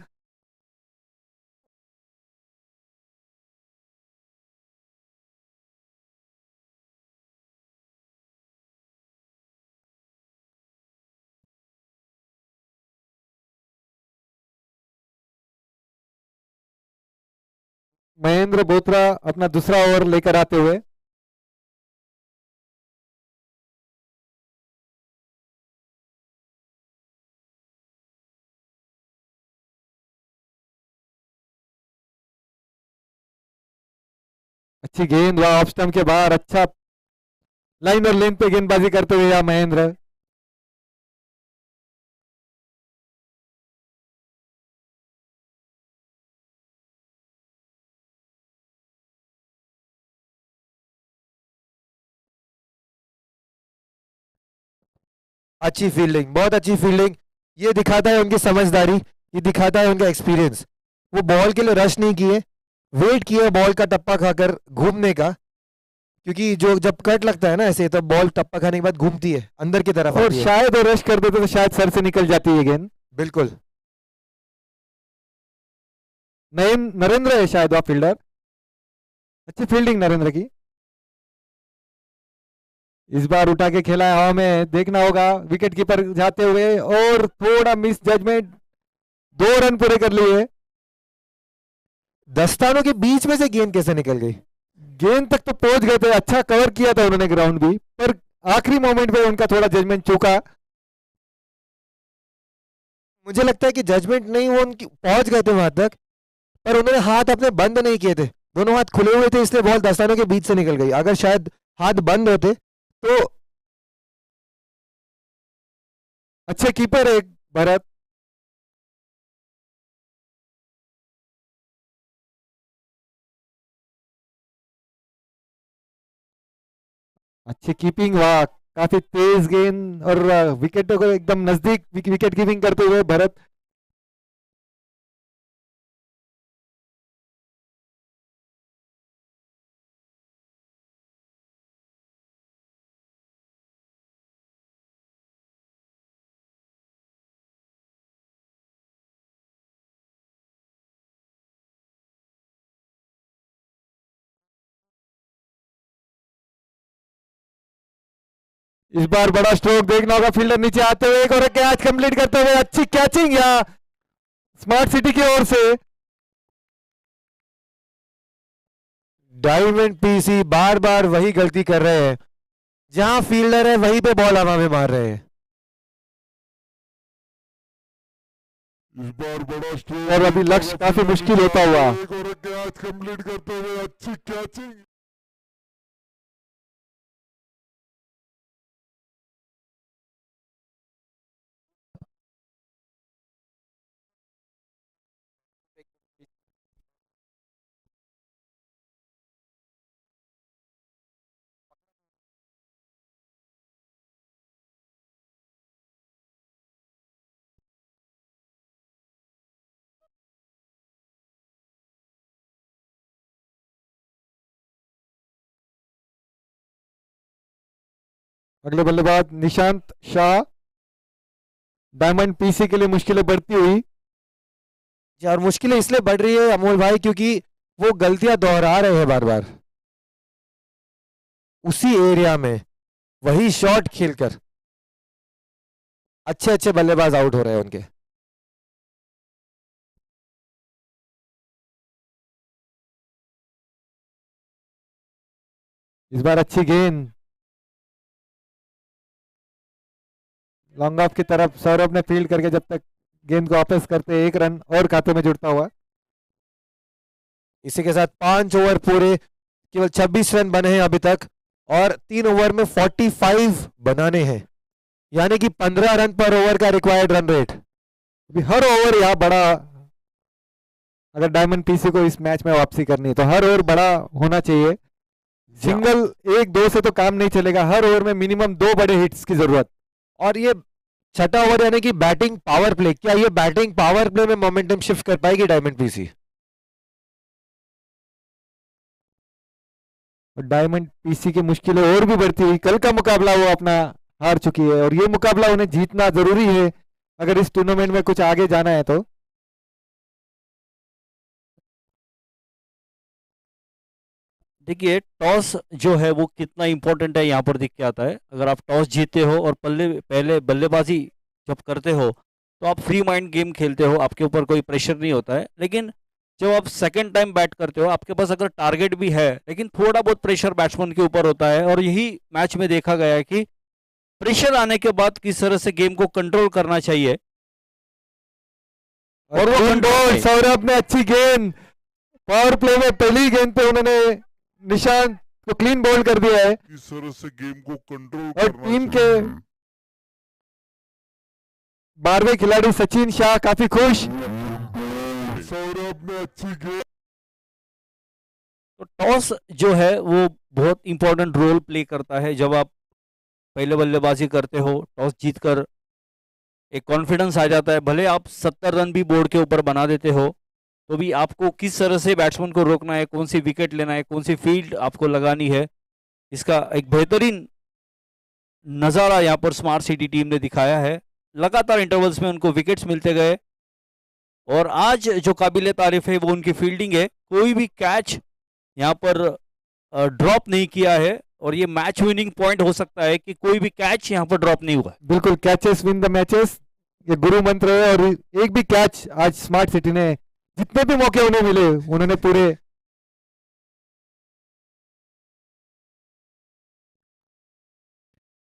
महेंद्र बोत्रा अपना दूसरा ओवर लेकर आते हुए। अच्छी गेंद हुआ, ऑफ स्टंप के बाहर। अच्छा लाइन और लेंथ पे गेंदबाजी करते हुए यहाँ महेंद्र। अच्छी फील्डिंग, बहुत अच्छी फील्डिंग। ये दिखाता है उनकी समझदारी, ये दिखाता है उनका एक्सपीरियंस। वो बॉल के लिए रश नहीं किए, वेट किए बॉल का टप्पा खाकर घूमने का, क्योंकि जो जब कट लगता है ना ऐसे, तब बॉल टप्पा खाने के बाद घूमती है अंदर की तरफ और आती है। शायद वो रश कर देते तो शायद सर से निकल जाती है गेंद। बिल्कुल। नरेंद्र है शायद वह फील्डर। अच्छी फील्डिंग नरेंद्र की। इस बार उठा के खेला है हवा में, देखना होगा विकेट कीपर जाते हुए, और थोड़ा मिस जजमेंट। 2 रन पूरे कर लिए। दस्तानों के बीच में से गेंद कैसे निकल गई? गेंद तक तो पहुंच गए थे, अच्छा कवर किया था उन्होंने ग्राउंड भी, पर आखिरी मोमेंट पे उनका थोड़ा जजमेंट चूका। मुझे लगता है कि जजमेंट नहीं, वो उनकी पहुंच गए थे वहां तक, पर उन्होंने हाथ अपने बंद नहीं किए थे, दोनों हाथ खुले हुए थे, इसलिए बॉल दस्तानों के बीच से निकल गई। अगर शायद हाथ बंद होते तो अच्छे कीपर है भरत। अच्छी कीपिंग, वाह काफी तेज गेंद और विकेटों को एकदम नजदीक विकेट कीपिंग करते हुए भरत। इस बार बड़ा स्ट्रोक देखना होगा, फील्डर नीचे आते हुए एक और कैच कंप्लीट करते हुए, अच्छी कैचिंग या स्मार्ट सिटी की ओर से। डायमंड पीसी बार बार वही गलती कर रहे हैं, जहां फील्डर है वहीं पे बॉल हवा में मार रहे हैं। इस बार बड़ा स्ट्रोक और अभी लक्ष्य काफी मुश्किल होता हुआ। एक और कैच कंप्लीट करते हुए अच्छी कैचिंग। अगले बल्लेबाज निशांत शाह। डायमंड पीसी के लिए मुश्किलें बढ़ती हुई। और मुश्किलें इसलिए बढ़ रही है अमोल भाई, क्योंकि वो गलतियां दोहरा रहे हैं बार बार उसी एरिया में, वही शॉट खेलकर अच्छे अच्छे बल्लेबाज आउट हो रहे हैं उनके। इस बार अच्छी गेंद लॉन्ग ऑफ की तरफ, सौरभ ने फील्ड करके जब तक गेंद को वापस करते, एक रन और खाते में जुड़ता हुआ। इसी के साथ 5 ओवर पूरे, केवल 26 रन बने हैं अभी तक, और 3 ओवर में 45 बनाने हैं, यानी कि 15 रन पर ओवर का रिक्वायर्ड रन रेट। अभी हर ओवर यहाँ बड़ा, अगर डायमंड पीसी को इस मैच में वापसी करनी है तो हर ओवर बड़ा होना चाहिए। सिंगल 1-2 से तो काम नहीं चलेगा, हर ओवर में मिनिमम 2 बड़े हिट्स की जरूरत। और ये छठा ओवर यानी कि बैटिंग पावर प्ले, क्या ये बैटिंग पावर प्ले में मोमेंटम शिफ्ट कर पाएगी डायमंड पीसी? डायमंड पीसी की मुश्किलें और भी बढ़ती हुई। कल का मुकाबला वो अपना हार चुकी है और ये मुकाबला उन्हें जीतना जरूरी है अगर इस टूर्नामेंट में कुछ आगे जाना है तो। देखिए टॉस जो है वो कितना इम्पोर्टेंट है यहाँ पर दिख के आता है। अगर आप टॉस जीते हो और पहले बल्लेबाजी जब करते हो तो आप फ्री माइंड गेम खेलते हो, आपके ऊपर कोई प्रेशर नहीं होता है। लेकिन जब आप सेकंड टाइम बैट करते हो, आपके पास अगर टारगेट भी है लेकिन थोड़ा बहुत प्रेशर बैट्समैन के ऊपर होता है, और यही मैच में देखा गया है कि प्रेशर आने के बाद किस तरह से गेम को कंट्रोल करना चाहिए और वो कंट्रोल। सौरभ ने अच्छी गेंद, पावर प्ले में पहली गेंद पे उन्होंने निशांत को क्लीन बॉल कर दिया है इस तरह से गेम को कंट्रोल और करना टीम के चाहिए। 12वें खिलाड़ी सचिन शाह काफी खुश। सौरभ ने अच्छी गेंद। तो टॉस जो है वो बहुत इंपॉर्टेंट रोल प्ले करता है। जब आप पहले बल्लेबाजी करते हो, टॉस जीतकर एक कॉन्फिडेंस आ जाता है। भले आप 70 रन भी बोर्ड के ऊपर बना देते हो तो भी आपको किस तरह से बैट्समैन को रोकना है, कौन सी विकेट लेना है, कौन सी फील्ड आपको लगानी है, इसका एक बेहतरीन नज़ारा यहाँ पर स्मार्ट सिटी टीम ने दिखाया है। लगातार इंटरवल्स में उनको विकेट्स मिलते गए और आज जो काबिल तारीफ है वो उनकी फील्डिंग है। कोई भी कैच यहाँ पर ड्रॉप नहीं किया है और ये मैच विनिंग पॉइंट हो सकता है कि कोई भी कैच यहाँ पर ड्रॉप नहीं हुआ। बिल्कुल, कैचेस विन द मैचेस, ये गुरु मंत्र है और एक भी कैच आज स्मार्ट सिटी ने, जितने भी मौके उन्हें मिले उन्होंने पूरे।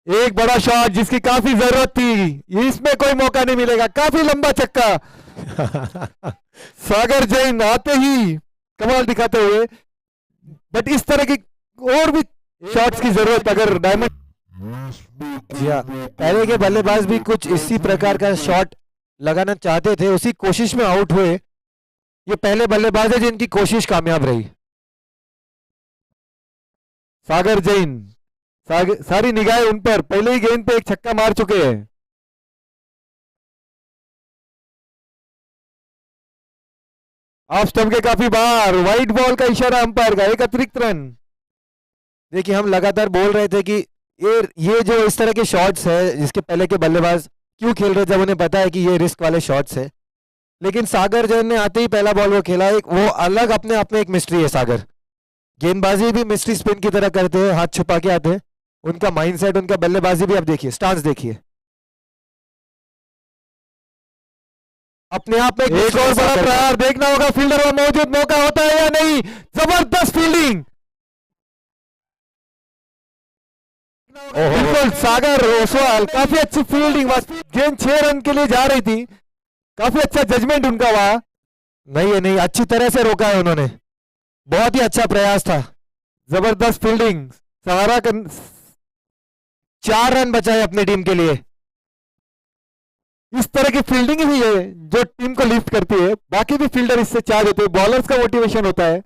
एक बड़ा शॉट जिसकी काफी जरूरत थी, इसमें कोई मौका नहीं मिलेगा, काफी लंबा चक्का। सागर जैन आते ही कमाल दिखाते हुए, बट इस तरह की और भी शॉट्स की जरूरत अगर डायमंड। जी हाँ, पहले के बल्लेबाज भी कुछ इसी प्रकार का शॉट लगाना चाहते थे, उसी कोशिश में आउट हुए। ये पहले बल्लेबाज है जिनकी कोशिश कामयाब रही। सागर जैन सारी निगाहें उन पर, पहले ही गेंद पे एक छक्का मार चुके हैं। ऑफ स्टंप के काफी बाहर, वाइट बॉल का इशारा अंपायर का, एक अतिरिक्त रन। देखिए हम लगातार बोल रहे थे कि ये जो इस तरह के शॉट्स है जिसके पहले के बल्लेबाज क्यों खेल रहे जब उन्हें पता है कि ये रिस्क वाले शॉट्स है, लेकिन सागर जैन ने आते ही पहला बॉल वो खेला। एक वो अलग अपने आप में एक मिस्ट्री है सागर। गेंदबाजी भी मिस्ट्री स्पिन की तरह करते हैं, हाथ छुपा के आते हैं। उनका माइंडसेट, उनका बल्लेबाजी भी आप देखिए, स्टांस देखिए, अपने आप में एक और बड़ा प्रहार देखना होगा, फील्डर का मौजूद, मौका होता है या नहीं। जबरदस्त फील्डिंग, बिल्कुल सागर ओसवाल, काफी अच्छी फील्डिंग। गेंद 6 रन के लिए जा रही थी, काफी अच्छा जजमेंट उनका वहां। नहीं, अच्छी तरह से रोका है उन्होंने, बहुत ही अच्छा प्रयास था। जबरदस्त फील्डिंग, सहारा 4 रन बचाए अपनी टीम के लिए। इस तरह की फील्डिंग ही है जो टीम को लिफ्ट करती है। बाकी भी फील्डर इससे चार्ज होते हैं, बॉलर्स का मोटिवेशन होता है।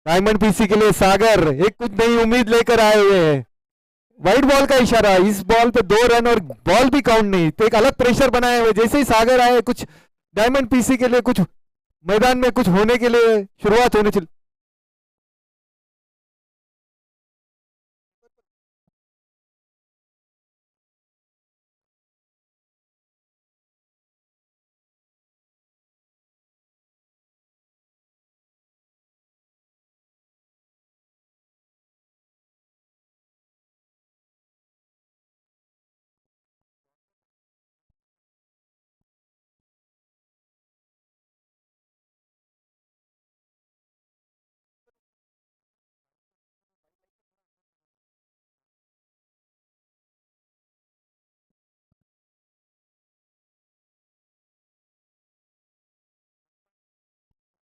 डायमंड पीसी के लिए सागर एक कुछ नई उम्मीद लेकर आए हुए हैं। वाइट बॉल का इशारा, इस बॉल पे 2 रन और बॉल भी काउंट नहीं, तो एक अलग प्रेशर बनाए हुए। जैसे ही सागर आए, कुछ डायमंड पीसी के लिए कुछ मैदान में कुछ होने के लिए शुरुआत होने चली।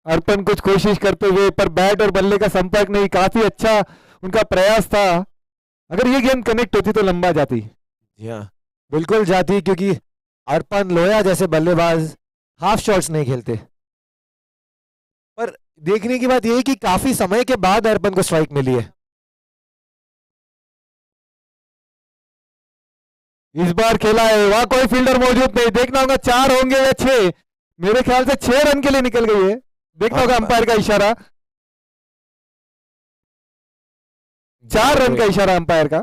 अर्पण कुछ कोशिश करते हुए, पर बैट और बल्ले का संपर्क नहीं। काफी अच्छा उनका प्रयास था, अगर ये गेंद कनेक्ट होती तो लंबा जाती। जी हाँ, बिल्कुल जाती, क्योंकि अर्पण लोया जैसे बल्लेबाज हाफ शॉट्स नहीं खेलते। पर देखने की बात यह है कि काफी समय के बाद अर्पण को स्ट्राइक मिली है। इस बार खेला है, वहां कोई फील्डर मौजूद नहीं। देखना होगा 4 होंगे या 6, मेरे ख्याल से 6 रन के लिए निकल गई है। देखना होगा अंपायर का इशारा, 4 रन का इशारा अंपायर का।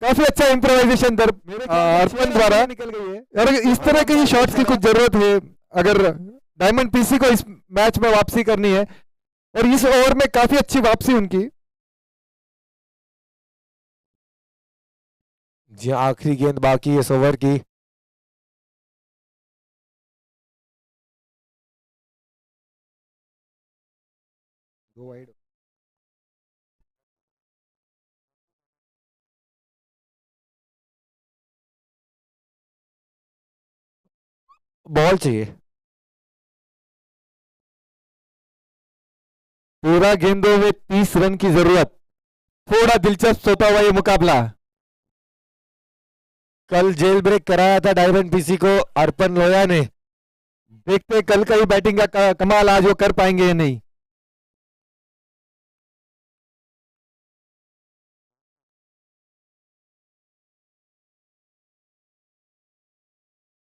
काफी अच्छा इम्प्रोवाइजेशन अर्पण द्वारा निकल गई है। और इस तरह के शॉट्स की कुछ जरूरत है अगर डायमंड पीसी को इस मैच में वापसी करनी है, और इस ओवर में काफी अच्छी वापसी उनकी। जी, आखिरी गेंद बाकी इस ओवर की। बॉल चाहिए। पूरा गेंदों में 30 रन की जरूरत। थोड़ा दिलचस्प होता हुआ ये मुकाबला। कल जेल ब्रेक कराया था डायमंड पीसी को अर्पण लोया ने। देखते कल का ही बैटिंग का कमाल आज वो कर पाएंगे या नहीं।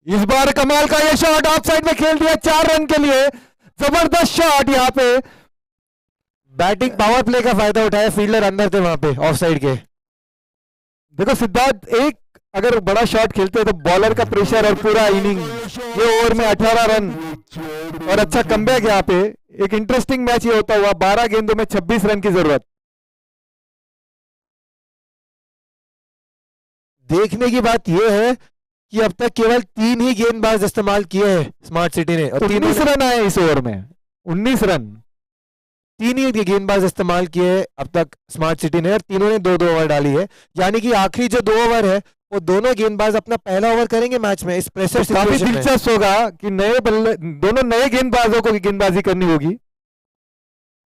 इस बार कमाल का ये शॉट ऑफ साइड में खेल दिया 4 रन के लिए। जबरदस्त शॉट यहाँ पे। बैटिंग पावर प्ले का फायदा उठाया, फील्डर अंदर थे वहां पे ऑफ साइड के। देखो सिद्धार्थ, एक अगर बड़ा शॉट खेलते हैं तो बॉलर का प्रेशर और पूरा इनिंग, ये ओवर में 18 रन और अच्छा कमबैक। यहाँ पे एक इंटरेस्टिंग मैच ये होता हुआ, 12 गेंदों में 26 रन की जरूरत। देखने की बात यह है कि अब तक केवल 3 ही गेंदबाज इस्तेमाल किए हैं स्मार्ट सिटी ने और 19 रन आए इस ओवर में, 19 रन। 3 ही गेंदबाज इस्तेमाल किए हैं अब तक स्मार्ट सिटी ने और तीनों ने 2-2 ओवर डाली है, यानी कि आखिरी जो 2 ओवर है वो दोनों गेंदबाज अपना पहला ओवर करेंगे मैच में इस प्रेशर तो काफी सिचुएशन में। दिलचस्प होगा कि नए बल्ले दोनों नए गेंदबाजों को गेंदबाजी करनी होगी।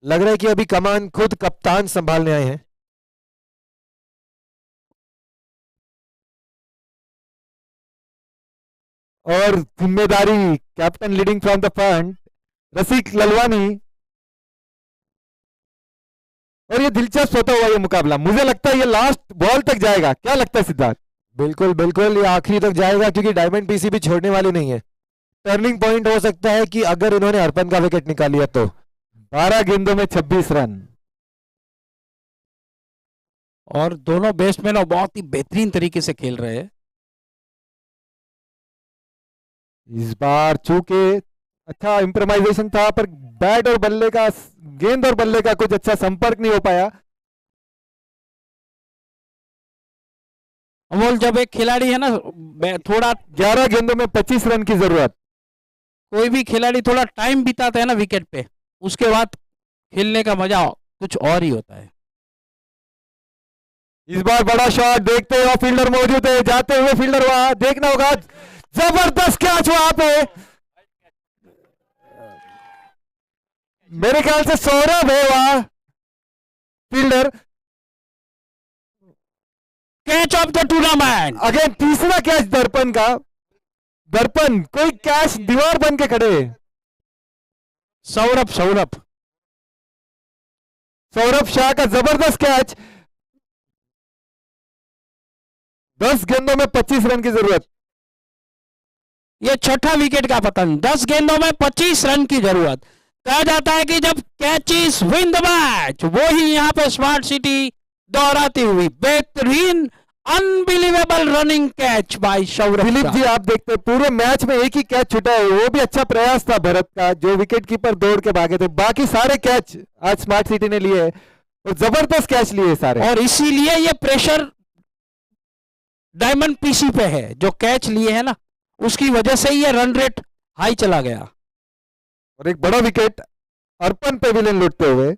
लग रहा है कि अभी कमान खुद कप्तान संभालने आए हैं। और जिम्मेदारी captain leading from the front Rasik Lalwani. और ये दिलचस्प होता हुआ ये मुकाबला, मुझे लगता है ये लास्ट बॉल तक जाएगा, क्या लगता है सिद्धार्थ? बिल्कुल बिल्कुल, ये आखिरी तक जाएगा क्योंकि डायमंड पीसी भी छोड़ने वाली नहीं है। टर्निंग पॉइंट हो सकता है कि अगर इन्होंने अर्पण का विकेट निकाल लिया तो। 12 गेंदों में 26 रन। और दोनों बैट्समैन बहुत ही बेहतरीन तरीके से खेल रहे हैं। इस बार चूंकि अच्छा इम्प्रोवाइजेशन था पर बैट और बल्ले का, गेंद और बल्ले का कुछ अच्छा संपर्क नहीं हो पाया। अमोल, जब एक खिलाड़ी है ना थोड़ा 11 गेंदों में 25 रन की जरूरत। कोई भी खिलाड़ी थोड़ा टाइम बिताता है ना विकेट पे, उसके बाद खेलने का मजा कुछ और ही होता है। इस बार बड़ा शॉट, देखते हुए फील्डर मौजूद है, जाते हुए फील्डर वहां, देखना होगा। जबरदस्त कैच वहां पे, मेरे ख्याल से सौरभ है वहां fielder. Catch of the tournament. Again तीसरा कैच दर्पण का। दर्पण कोई कैच दीवार बन के खड़े। सौरभ सौरभ सौरभ शाह का जबरदस्त कैच। 10 गेंदों में 25 रन की जरूरत। ये छठा विकेट का पतन। 10 गेंदों में 25 रन की जरूरत। कहा जाता है कि जब कैचेस विन द मैच, वो ही यहाँ पे स्मार्ट सिटी दोहराती हुई बेहतरीन unbelievable running catch by Saurabh Dilip ji, आप देखते हैं पूरे मैच में एक ही कैच छूटा है, वो भी अच्छा प्रयास था भरत का, जो विकेट कीपर दौड़ के भागे थे। बाकी सारे कैच आज स्मार्ट सिटी ने लिए और जबरदस्त कैच लिए सारे। और इसीलिए ये प्रेशर डायमंड पीसी पे है। जो कैच लिए है ना, उसकी वजह से ये रन रेट हाई चला गया। और एक बड़ा विकेट अर्पण पेविलियन लुटते हुए।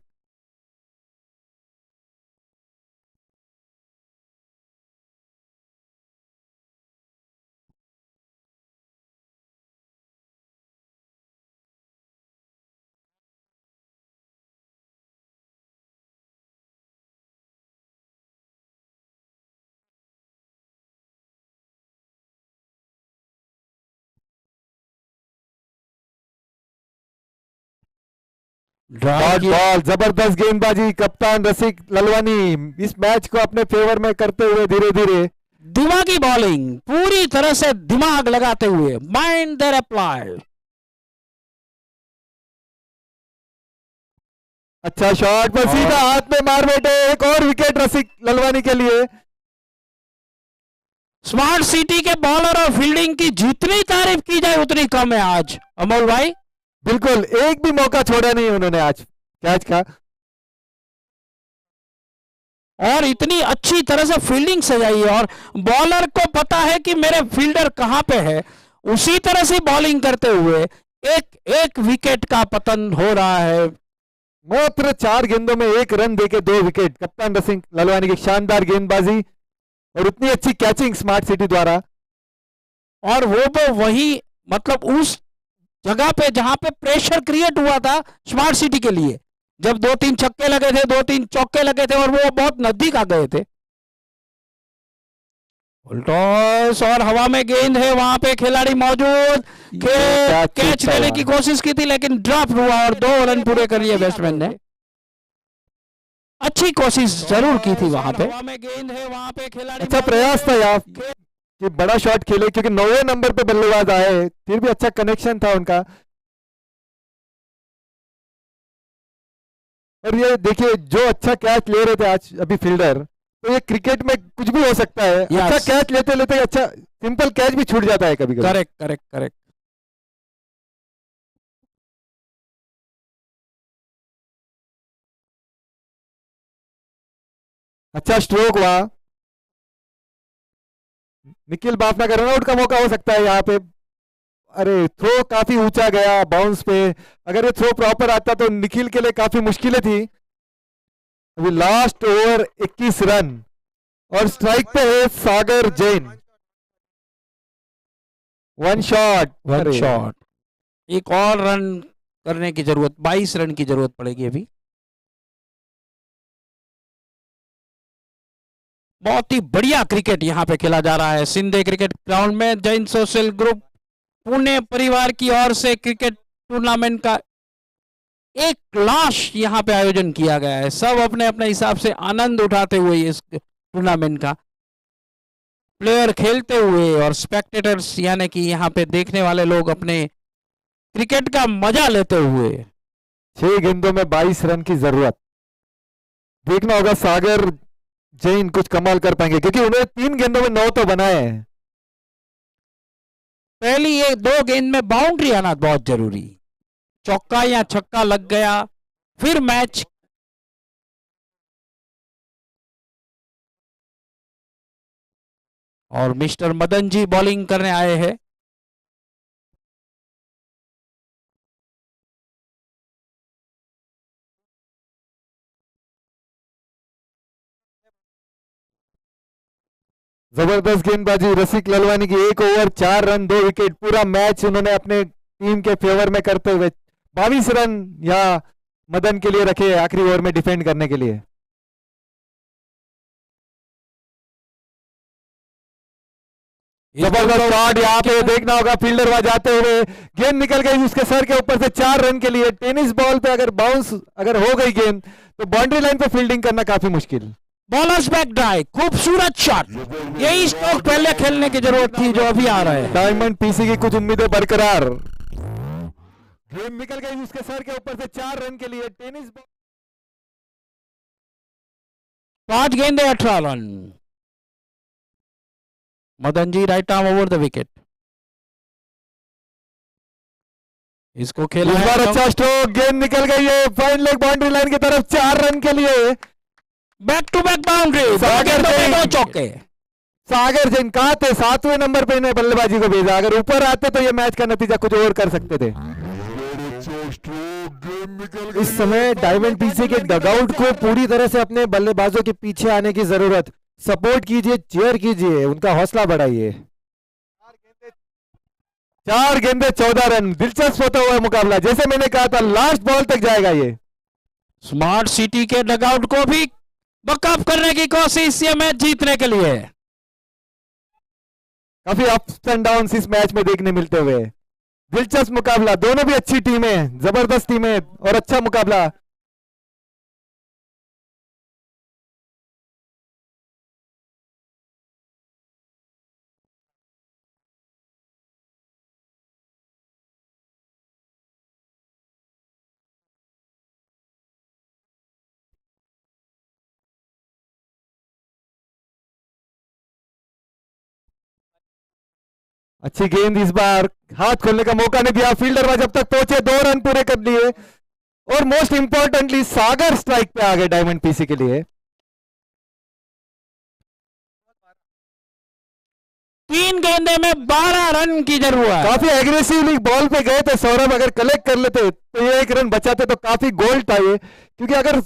डॉट बॉल, जबरदस्त गेंदबाजी कप्तान रसिक ललवानी इस मैच को अपने फेवर में करते हुए धीरे धीरे। दिमागी बॉलिंग, पूरी तरह से दिमाग लगाते हुए, माइंड देयर अप्लाई। अच्छा शॉट पर सीधा हाथ में मार बैठे, एक और विकेट रसिक ललवानी के लिए। स्मार्ट सिटी के बॉलर और फील्डिंग की जितनी तारीफ की जाए उतनी कम है आज अमोल भाई। बिल्कुल, एक भी मौका छोड़ा नहीं उन्होंने आज कैच का। और इतनी अच्छी तरह से फील्डिंग सजाई है और बॉलर को पता है कि मेरे फील्डर कहां पे है, उसी तरह से बॉलिंग करते हुए एक एक विकेट का पतन हो रहा है। मात्र 4 गेंदों में 1 रन देके 2 विकेट, कप्तान रसिक ललवानी की शानदार गेंदबाजी और उतनी अच्छी कैचिंग स्मार्ट सिटी द्वारा। और वो वही मतलब उस जगह पे जहां पे प्रेशर क्रिएट हुआ था स्मार्ट सिटी के लिए, जब 2-3 छक्के लगे थे, 2-3 चौके लगे थे और वो बहुत नजदीक आ गए थे। टॉस और हवा में गेंद है, वहां पे खिलाड़ी मौजूद, कैच लेने की कोशिश की थी लेकिन ड्रॉप हुआ और 2 रन पूरे कर लिए बैट्समैन ने। अच्छी कोशिश जरूर की थी वहां पे। हवा में गेंद है, वहां पे खिलाड़ी अच्छा प्रयास था यार कि बड़ा शॉट खेले, क्योंकि 9वें नंबर पे बल्लेबाज आए, फिर भी अच्छा कनेक्शन था उनका। और ये देखिए जो अच्छा कैच ले रहे थे आज अभी फील्डर, तो ये क्रिकेट में कुछ भी हो सकता है। अच्छा कैच लेते लेते अच्छा सिंपल कैच भी छूट जाता है कभी कभी। Correct correct correct. अच्छा स्ट्रोक हुआ, निखिल बाफना का रनआउट का मौका हो सकता है यहाँ पे। अरे थ्रो काफी ऊंचा गया बाउंस पे, अगर ये थ्रो प्रॉपर आता तो निखिल के लिए काफी मुश्किलें थी। अभी लास्ट ओवर 21 रन और स्ट्राइक पे है Sagar Jain. One shot, one shot, एक और रन करने की जरूरत, 22 रन की जरूरत पड़ेगी अभी। बहुत ही बढ़िया क्रिकेट यहाँ पे खेला जा रहा है सिंधे क्रिकेट ग्राउंड में। जैन सोशल ग्रुप पुणे परिवार की ओर से क्रिकेट टूर्नामेंट का एक लाश यहाँ पे आयोजन किया गया है। सब अपने अपने हिसाब से आनंद उठाते हुए इस टूर्नामेंट का, प्लेयर खेलते हुए और स्पेक्टेटर्स यानी कि यहाँ पे देखने वाले लोग अपने क्रिकेट का मजा लेते हुए। 6 गेंदों में 22 रन की जरूरत। देखना होगा सागर जैन कुछ कमाल कर पाएंगे, क्योंकि उन्होंने 3 गेंदों में 9 तो बनाए हैं। पहली ये 2 गेंद में बाउंड्री आना बहुत जरूरी, चौका या छक्का लग गया फिर मैच। और मिस्टर मदन जी बॉलिंग करने आए हैं। जबरदस्त गेंदबाजी रसिक ललवानी की, 1 ओवर 4 रन 2 विकेट, पूरा मैच उन्होंने अपने टीम के फेवर में करते हुए 22 रन यहाँ मदन के लिए रखे आखिरी ओवर में डिफेंड करने के लिए। जबरदस्त शॉट यहाँ पे देखना होगा, फील्डर वहां जाते हुए गेंद निकल गई उसके सर के ऊपर से 4 रन के लिए। टेनिस बॉल पे अगर बाउंस अगर हो गई गेंद तो बाउंड्री लाइन पे फील्डिंग करना काफी मुश्किल। बॉलर्स बैक ड्राइव, खूबसूरत शॉट, यही स्ट्रोक पहले खेलने की जरूरत थी जो अभी आ रहा है। डायमंड पीसी की कुछ उम्मीदें बरकरार, गेंद निकल गई उसके सर के ऊपर से 4 रन के लिए। टेनिस बॉल 5 गेंदे 18 run. Madan ji right arm over the wicket, इसको खेला इस बार है। अच्छा स्ट्रोक, गेंद निकल गई है फाइन लेग बाउंड्री लाइन की तरफ, 4 रन के लिए। Back to back boundary, Sagar Jain. 2 चौके। सागर जैन कहा थे 7वें नंबर पे इन्हें बल्लेबाजी को भेजा, अगर ऊपर आते तो ये मैच का नतीजा कुछ और कर सकते थे। इस समय डायमंड पीसी के डगआउट को पूरी तरह से अपने बल्लेबाजों के पीछे आने की जरूरत, सपोर्ट कीजिए, चेयर कीजिए, उनका हौसला बढ़ाइए। 4 गेंदे 14 रन, दिलचस्प होता हुआ मुकाबला, जैसे मैंने कहा था लास्ट बॉल तक जाएगा ये। स्मार्ट सिटी के डगआउट को भी बकअप करने की कोशिश ये मैच जीतने के लिए। काफी अप्स एंड डाउन्स इस मैच में देखने मिलते हुए, दिलचस्प मुकाबला, दोनों भी अच्छी टीमें, जबरदस्त टीमें और अच्छा मुकाबला। अच्छी गेंद, इस बार हाथ खोलने का मौका नहीं दिया, फील्डर वहां जब तक पहुंचे 2 रन पूरे कर लिए और मोस्ट इंपॉर्टेंटली सागर स्ट्राइक पे आ गए डायमंड पीसी के लिए। 3 गेंदे में 12 रन की जरूरत। काफी एग्रेसिवली बॉल पे गए थे सौरभ, अगर कलेक्ट कर लेते तो ये 1 रन बचाते तो काफी गोल्ड था ये, क्योंकि अगर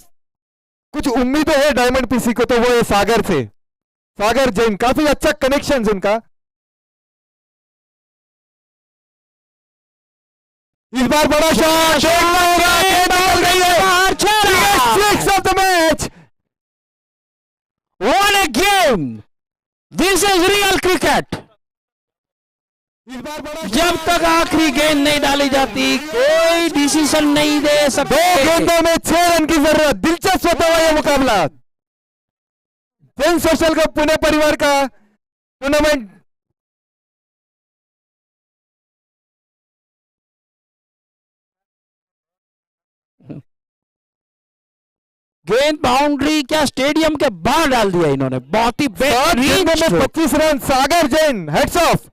कुछ उम्मीदें है डायमंड पीसी को तो वो है सागर से। सागर जैन काफी अच्छा कनेक्शन उनका। इस बार बड़ा shot, six of the match. What a game! This is real cricket. इस बार बड़ा जब तक आखिरी गेंद नहीं डाली जाती कोई डिसीजन नहीं दे 2 सकते। गेंदों में 6 रन की जरूरत, दिलचस्प होता हुआ यह मुकाबला। जैन सोशल का पुणे परिवार का टूर्नामेंट गेंद बाउंड्री क्या स्टेडियम के बाहर डाल दिया इन्होंने, बहुत ही 7 गेंदों में 25 run, Sagar Jain heads of.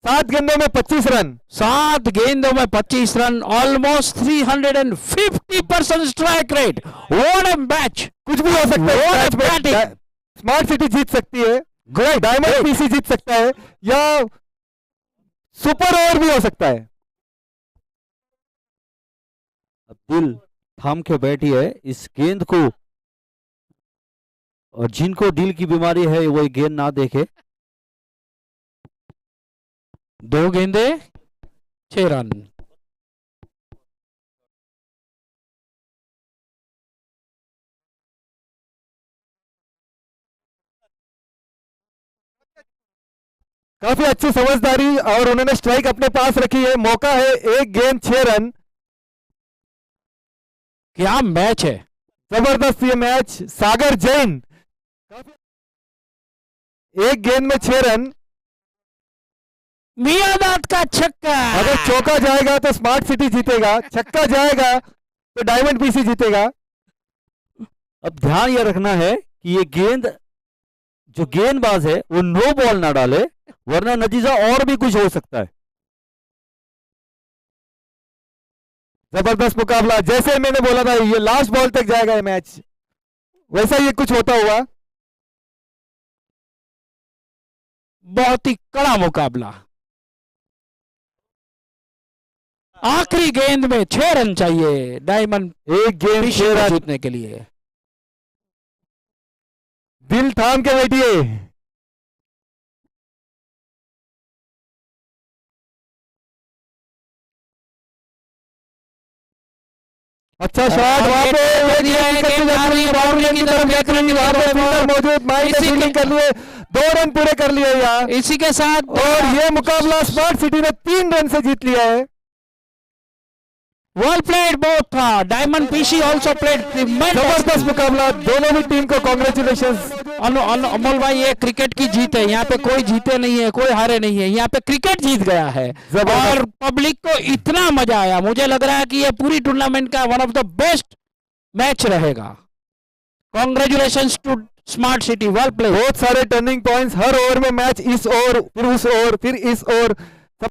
7 गेंदों में 25 रन, 7 गेंदों में 25 run, almost 350% strike rate. What a match, कुछ भी हो सकता है What a मैच में। batting! स्मार्ट सिटी जीत सकती है। डायमंड पीसी जीत सकता है या सुपर ओवर भी हो सकता है। अब दिल थाम के बैठी है इस गेंद को, और जिनको दिल की बीमारी है वो ये गेंद ना देखे। 2 गेंदे 6 रन। काफी अच्छी समझदारी और उन्होंने स्ट्राइक अपने पास रखी है। मौका है, 1 गेंद 6 रन। क्या मैच है, जबरदस्त ये मैच। सागर जैन 1 गेंद में 6 रन। मियादाद का छक्का। अगर चौका जाएगा तो स्मार्ट सिटी जीतेगा, छक्का जाएगा तो डायमंड पीसी जीतेगा। अब ध्यान यह रखना है कि ये गेंद जो गेंदबाज है वो नो बॉल ना डाले, वरना नतीजा और भी कुछ हो सकता है। जबरदस्त मुकाबला, जैसे मैंने बोला था ये लास्ट बॉल तक जाएगा ये मैच, वैसा ये कुछ होता हुआ। बहुत ही कड़ा मुकाबला। आखिरी गेंद में 6 रन चाहिए डायमंड 1 गेंद पीसी 6 को रन। जीतने के लिए। दिल थाम के बैठिए। अच्छा शॉट वहां पे बाउंड्री की तरफ देख रही वहां पे फील्डर मौजूद, माइंड से फील्डिंग कर लिए, 2 रन पूरे कर लिए यहाँ। इसी के साथ और ये मुकाबला स्मार्ट सिटी ने 3 रन से जीत लिया है। वेल प्लेड बोथ था। डायमंड पीसी आल्सो प्लेड जबरदस्त मुकाबला, दोनों भी टीम को कॉन्ग्रेचुलेशंस। अमोल भाई, ये क्रिकेट की जीत है। यहाँ पे कोई जीते नहीं है, कोई हारे नहीं है, यहाँ पे क्रिकेट जीत गया है। और पब्लिक को इतना मजा आया, मुझे लग रहा है कि ये पूरी टूर्नामेंट का one of the best match रहेगा। Congratulations to smart city, well played. बहुत सारे टर्निंग पॉइंट्स, हर ओवर में मैच, इस ओवर फिर उस ओवर फिर इस ओवर,